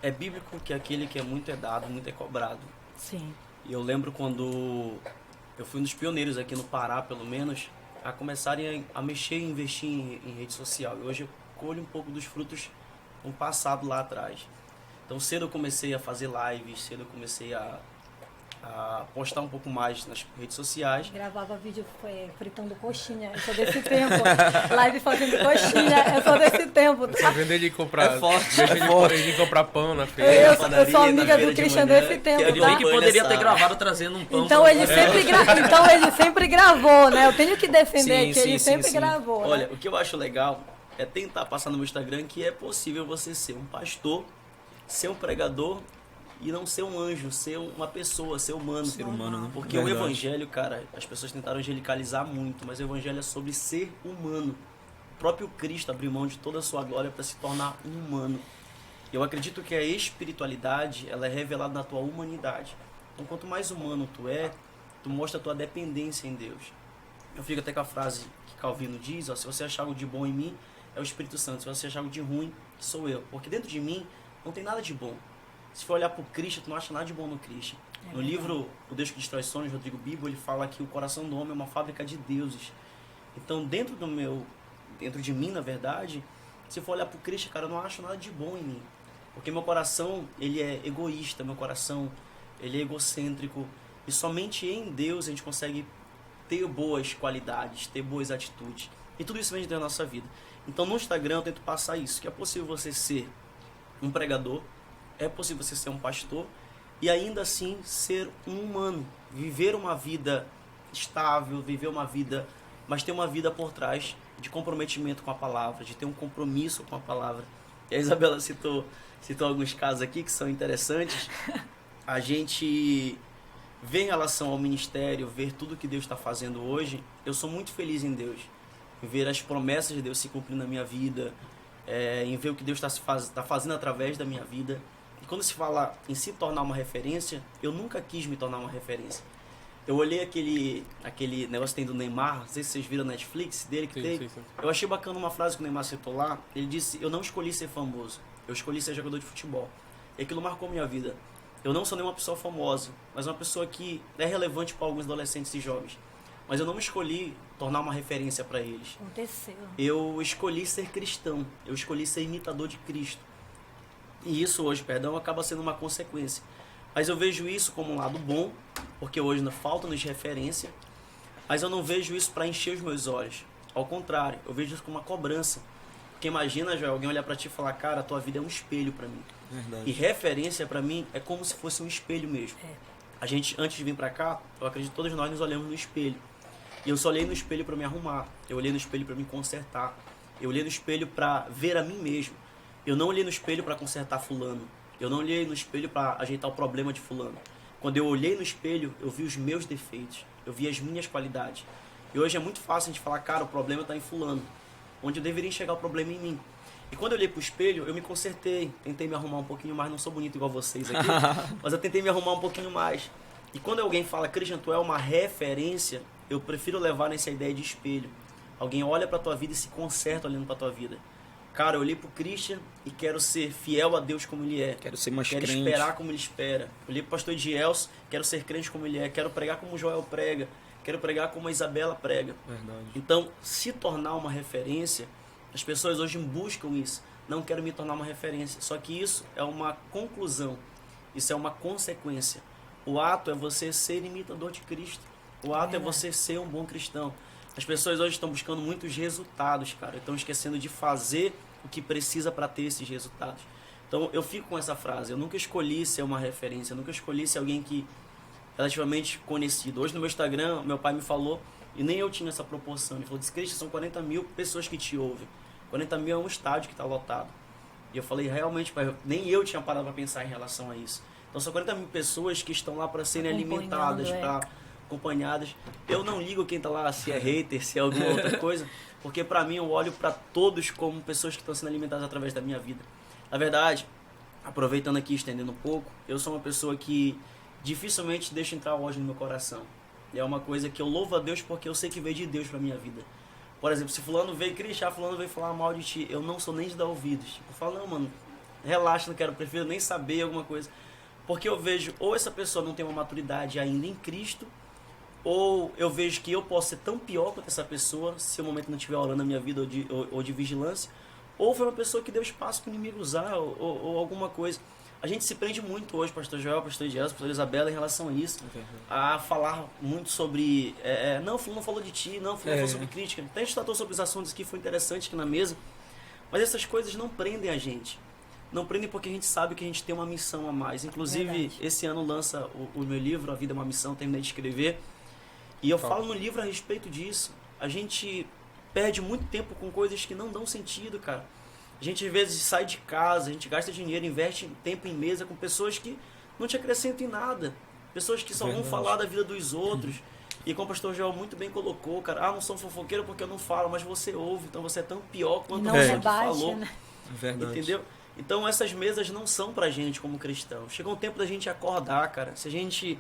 É bíblico que aquele que é muito é dado, muito é cobrado. Sim. E eu lembro quando eu fui um dos pioneiros aqui no Pará, pelo menos, a começarem a mexer e investir em rede social. E hoje eu colho um pouco dos frutos do passado lá atrás. Então cedo eu comecei a fazer lives, cedo eu comecei a postar um pouco mais nas redes sociais. Gravava vídeo fritando coxinha, eu sou desse tempo. Live fazendo coxinha, eu sou desse tempo. Você vende ele comprar, forte. ele comprar pão na feira. Eu sou amiga do Christian desse tempo, Eu tá? que poderia ter gravado trazendo um pão. Então ele sempre gravou, né? Eu tenho que defender que ele sempre sim. gravou. Olha, né? o que eu acho legal é tentar passar no meu Instagram que é possível você ser um pastor, ser um pregador e não ser um anjo, ser uma pessoa, ser humano. Ser humano, né? Porque o evangelho, cara, as pessoas tentaram angelicalizar muito, mas o evangelho é sobre ser humano. O próprio Cristo abriu mão de toda a sua glória para se tornar um humano. Eu acredito que a espiritualidade, ela é revelada na tua humanidade. Então, quanto mais humano tu mostra a tua dependência em Deus. Eu fico até com a frase que Calvino diz, se você achar algo de bom em mim, é o Espírito Santo. Se você achar algo de ruim, sou eu. Porque dentro de mim não tem nada de bom. Se for olhar para o Cristo, tu não acha nada de bom no Cristo. No livro O Deus que Destrói Sonhos, Rodrigo Bibo, ele fala que o coração do homem é uma fábrica de deuses. Então, dentro de mim, na verdade, se for olhar para o Cristo, cara, eu não acho nada de bom em mim. Porque meu coração, ele é egoísta, meu coração, ele é egocêntrico. E somente em Deus a gente consegue ter boas qualidades, ter boas atitudes. E tudo isso vem dentro da nossa vida. Então, no Instagram, eu tento passar isso, que é possível você ser um pregador, é possível você ser um pastor e ainda assim ser um humano, viver uma vida estável, viver uma vida, mas ter uma vida por trás de comprometimento com a palavra, de ter um compromisso com a palavra. E a Isabela citou alguns casos aqui que são interessantes. A gente vê em relação ao ministério, ver tudo que Deus está fazendo hoje. Eu sou muito feliz em Deus, em ver as promessas de Deus se cumprindo na minha vida, em ver o que Deus está fazendo através da minha vida. E quando se fala em se tornar uma referência, eu nunca quis me tornar uma referência. Eu olhei aquele negócio que tem do Neymar, não sei se vocês viram na Netflix, dele que tem. Sim. Eu achei bacana uma frase que o Neymar citou lá. Ele disse, eu não escolhi ser famoso, eu escolhi ser jogador de futebol. E aquilo marcou minha vida. Eu não sou nenhuma pessoa famosa, mas uma pessoa que é relevante para alguns adolescentes e jovens. Mas eu não me escolhi tornar uma referência para eles. Aconteceu. Eu escolhi ser cristão, eu escolhi ser imitador de Cristo. E isso hoje, acaba sendo uma consequência. Mas eu vejo isso como um lado bom, porque hoje falta-nos referência, mas eu não vejo isso para encher os meus olhos. Ao contrário, eu vejo isso como uma cobrança. Porque imagina, Joel, alguém olhar para ti e falar, cara, a tua vida é um espelho para mim. Verdade. E referência para mim é como se fosse um espelho mesmo. A gente, antes de vir para cá, eu acredito que todos nós nos olhamos no espelho. E eu só olhei no espelho para me arrumar, eu olhei no espelho para me consertar, eu olhei no espelho para ver a mim mesmo. Eu não olhei no espelho para consertar fulano. Eu não olhei no espelho para ajeitar o problema de fulano. Quando eu olhei no espelho, eu vi os meus defeitos. Eu vi as minhas qualidades. E hoje é muito fácil a gente falar, cara, o problema está em fulano. Onde eu deveria enxergar o problema em mim. E quando eu olhei pro espelho, eu me consertei. Tentei me arrumar um pouquinho mais. Não sou bonito igual vocês aqui. Mas eu tentei me arrumar um pouquinho mais. E quando alguém fala, Christian, tu é uma referência, eu prefiro levar nessa ideia de espelho. Alguém olha pra tua vida e se conserta olhando pra tua vida. Cara, eu olhei pro Christian e quero ser fiel a Deus como ele é. Quero ser mais crente. Quero esperar como ele espera. Eu olhei pro pastor Edielso, quero ser crente como ele é. Quero pregar como o Joel prega. Quero pregar como a Isabela prega. Verdade. Então, se tornar uma referência, as pessoas hoje buscam isso. Não quero me tornar uma referência. Só que isso é uma conclusão. Isso é uma consequência. O ato é você ser imitador de Cristo. O ato é você ser um bom cristão. As pessoas hoje estão buscando muitos resultados, cara. Estão esquecendo de fazer o que precisa para ter esses resultados. Então, eu fico com essa frase. Eu nunca escolhi ser uma referência. Eu nunca escolhi ser alguém que relativamente conhecido. Hoje no meu Instagram, meu pai me falou, e nem eu tinha essa proporção. Ele falou, Christian, são 40 mil pessoas que te ouvem. 40 mil é um estádio que está lotado. E eu falei, realmente, pai, nem eu tinha parado para pensar em relação a isso. Então, são 40 mil pessoas que estão lá para serem alimentadas, para acompanhadas. Eu não ligo quem tá lá, se é hater, se é alguma outra coisa, Porque para mim eu olho para todos como pessoas que estão sendo alimentadas através da minha vida. Na verdade, aproveitando aqui, estendendo um pouco, eu sou uma pessoa que dificilmente deixa entrar ódio no meu coração. É uma coisa que eu louvo a Deus porque eu sei que veio de Deus pra minha vida. Por exemplo, se fulano veio criticar, fulano veio falar mal de ti, eu não sou nem de dar ouvidos. Tipo, eu falo, não, mano, relaxa, não quero, prefiro nem saber alguma coisa. Porque eu vejo, ou essa pessoa não tem uma maturidade ainda em Cristo, ou eu vejo que eu posso ser tão pior quanto essa pessoa, se o momento não estiver orando na minha vida ou de vigilância, ou foi uma pessoa que deu espaço para o inimigo usar, ou alguma coisa. A gente se prende muito hoje, pastor Joel, pastor Edielson, pastor Isabela, em relação a isso, a falar muito sobre, não, fulano não falou de ti, não, fulano falou sobre crítica. Até a gente tratou sobre os assuntos que foi interessante aqui na mesa, mas essas coisas não prendem a gente. Não prendem porque a gente sabe que a gente tem uma missão a mais. Inclusive, esse ano lança o meu livro, A Vida é uma Missão, terminei de escrever. E eu falo no livro a respeito disso. A gente perde muito tempo com coisas que não dão sentido, cara. A gente às vezes sai de casa, a gente gasta dinheiro, investe tempo em mesa com pessoas que não te acrescentam em nada. Pessoas que só vão falar da vida dos outros. E como o pastor Joel muito bem colocou, cara, não sou fofoqueiro porque eu não falo, mas você ouve, então você é tão pior quanto a pessoa que falou. Né? Verdade. Entendeu? Então essas mesas não são pra gente como cristão. Chega um tempo da gente acordar, cara. Se a gente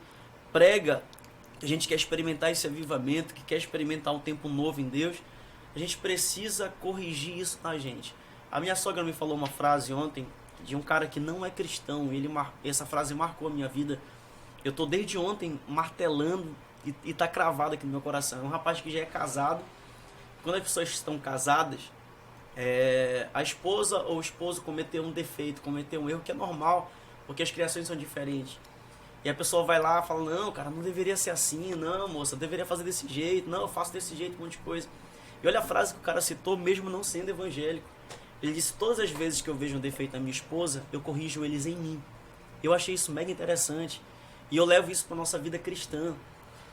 prega, a gente quer experimentar esse avivamento, que quer experimentar um tempo novo em Deus, a gente precisa corrigir isso na gente. A minha sogra me falou uma frase ontem de um cara que não é cristão. Essa frase marcou a minha vida. Eu tô desde ontem martelando e tá cravado aqui no meu coração. É um rapaz que já é casado. Quando as pessoas estão casadas, a esposa ou o esposo cometeu um defeito, cometeu um erro que é normal, porque as criações são diferentes. E a pessoa vai lá e fala, não, cara, não deveria ser assim, não, moça, deveria fazer desse jeito, não, eu faço desse jeito, um monte de coisa. E olha a frase que o cara citou, mesmo não sendo evangélico. Ele disse, todas as vezes que eu vejo um defeito na minha esposa, eu corrijo eles em mim. Eu achei isso mega interessante. E eu levo isso para nossa vida cristã.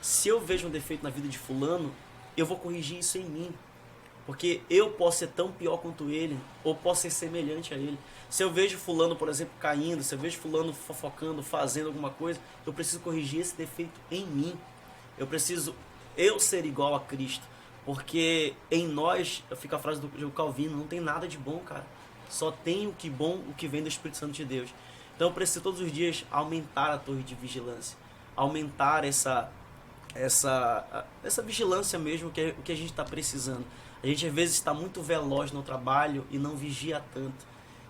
Se eu vejo um defeito na vida de fulano, eu vou corrigir isso em mim. Porque eu posso ser tão pior quanto ele, ou posso ser semelhante a ele. Se eu vejo fulano, por exemplo, caindo, se eu vejo fulano fofocando, fazendo alguma coisa, eu preciso corrigir esse defeito em mim. Eu preciso ser igual a Cristo. Porque em nós, fica a frase do Calvino, não tem nada de bom, cara. Só tem o que bom, o que vem do Espírito Santo de Deus. Então eu preciso todos os dias aumentar a torre de vigilância. Aumentar essa vigilância mesmo, que é o que a gente está precisando. A gente às vezes está muito veloz no trabalho e não vigia tanto.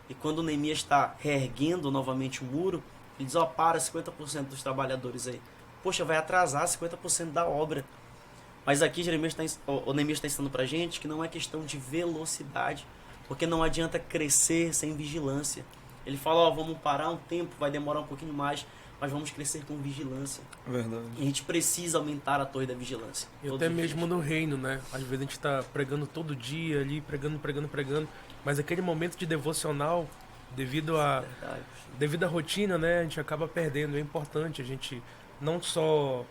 E quando o Neemias está reerguendo novamente o muro, ele diz, para 50% dos trabalhadores aí. Poxa, vai atrasar 50% da obra. Mas aqui o Neemias está ensinando pra gente que não é questão de velocidade, porque não adianta crescer sem vigilância. Ele fala, vamos parar um tempo, vai demorar um pouquinho mais, mas vamos crescer com vigilância. Verdade. E a gente precisa aumentar a torre da vigilância. E até mesmo no reino, né? Às vezes a gente está pregando todo dia ali, pregando, mas aquele momento de devocional, devido à rotina, né? A gente acaba perdendo. É importante a gente não só...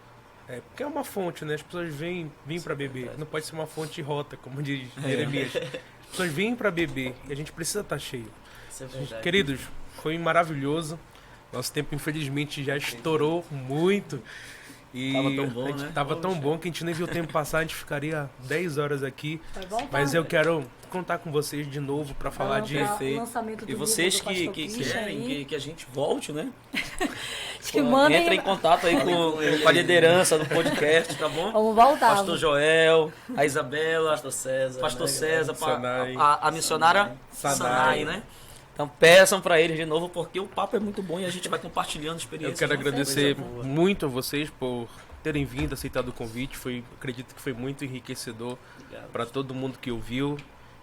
porque é uma fonte, né? As pessoas vêm para beber. Não pode ser uma fonte rota, como diz Jeremias. As pessoas vêm para beber e a gente precisa estar cheio. Isso é verdade. Queridos, foi maravilhoso. Nosso tempo, infelizmente, já estourou muito. E tava tão bom, né? Tava tão bom que a gente nem viu o tempo passar. A gente ficaria 10 horas aqui. Bom, mas eu quero contar com vocês de novo para falar de efeito. E vocês que querem que a gente volte, né? Entra em contato aí com a liderança do podcast, tá bom? Vamos voltar. Pastor Joel, a Isabela, Pastor César, a missionária Sanai, né? Então peçam para eles de novo, porque o papo é muito bom e a gente vai compartilhando experiências. Eu quero agradecer muito a vocês por terem vindo, aceitado o convite. Acredito que foi muito enriquecedor para todo mundo que ouviu.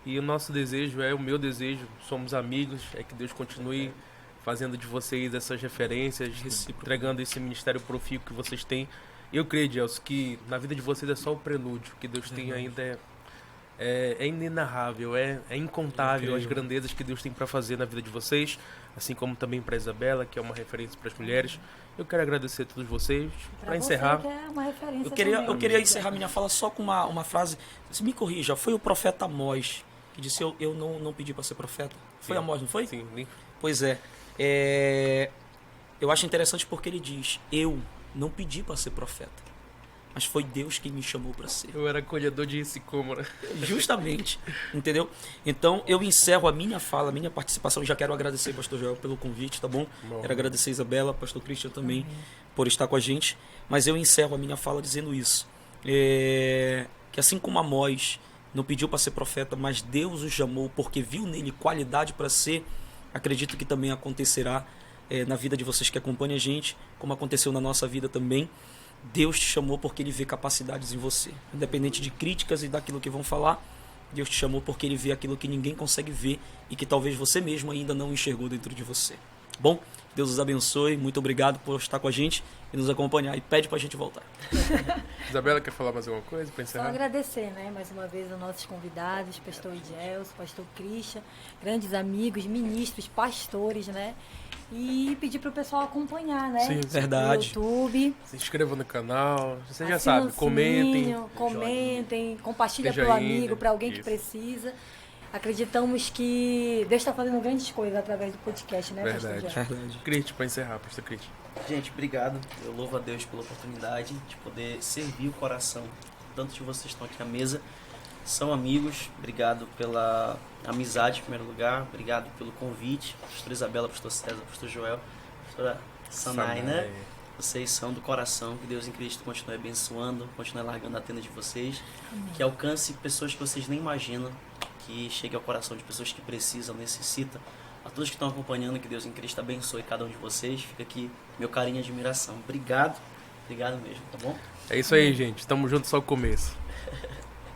E o nosso desejo o meu desejo, somos amigos, é que Deus continue fazendo de vocês essas referências, entregando esse ministério profícuo que vocês têm. Eu creio, Gelson, que na vida de vocês é só o prelúdio, que Deus tem ainda é inenarrável, é incontável as grandezas que Deus tem para fazer na vida de vocês, assim como também para Isabela, que é uma referência para as mulheres. Eu quero agradecer a todos vocês. Para encerrar, que é uma referência eu queria encerrar minha fala só com uma frase. Me corrija, foi o profeta Amós que disse, eu não pedi para ser profeta. Foi Amós, não foi? Sim. Pois eu acho interessante porque ele diz, eu não pedi para ser profeta. mas foi Deus quem me chamou para ser. Eu era colhedor de sicômoro. Justamente, entendeu? Então eu encerro a minha fala, a minha participação, e já quero agradecer, pastor Joel, pelo convite, tá bom? Quero agradecer a Isabela, pastor Christian também, por estar com a gente, mas eu encerro a minha fala dizendo isso, que assim como Amós não pediu para ser profeta, mas Deus o chamou porque viu nele qualidade para ser, acredito que também acontecerá na vida de vocês que acompanham a gente, como aconteceu na nossa vida também. Deus te chamou porque Ele vê capacidades em você. Independente de críticas e daquilo que vão falar, Deus te chamou porque Ele vê aquilo que ninguém consegue ver e que talvez você mesmo ainda não enxergou dentro de você. Bom, Deus os abençoe. Muito obrigado por estar com a gente e nos acompanhar. E pede pra gente voltar. Isabela, quer falar mais alguma coisa para Só encerrar? agradecer, né, mais uma vez aos nossos convidados, pastor Idelso, pastor Christian, grandes amigos, ministros, pastores, né? E pedir para o pessoal acompanhar, né? Sim, verdade. No YouTube. Se inscreva no canal, você já Assina sabe, o comentem. sininho, comentem, compartilha Dê para o joinha, amigo, para alguém que isso. precisa. Acreditamos que Deus está fazendo grandes coisas através do podcast, né, Verdade. pastor Joel? Verdade. Crite, para encerrar, pastor Crite. Gente, obrigado. Eu louvo a Deus pela oportunidade de poder servir o coração. Tanto de vocês que estão aqui à mesa são amigos. Obrigado pela amizade, em primeiro lugar. Obrigado pelo convite. Pastor Isabela, pastor César, pastor Joel, pastora Sanai, né? Vocês são do coração. Que Deus em Cristo continue abençoando, continue largando a tenda de vocês. Que alcance pessoas que vocês nem imaginam. Que chegue ao coração de pessoas que precisam, necessitam. A todos que estão acompanhando, que Deus em Cristo abençoe cada um de vocês. Fica aqui meu carinho e admiração. Obrigado. Obrigado mesmo, tá bom? É isso aí, gente. Tamo junto só o começo.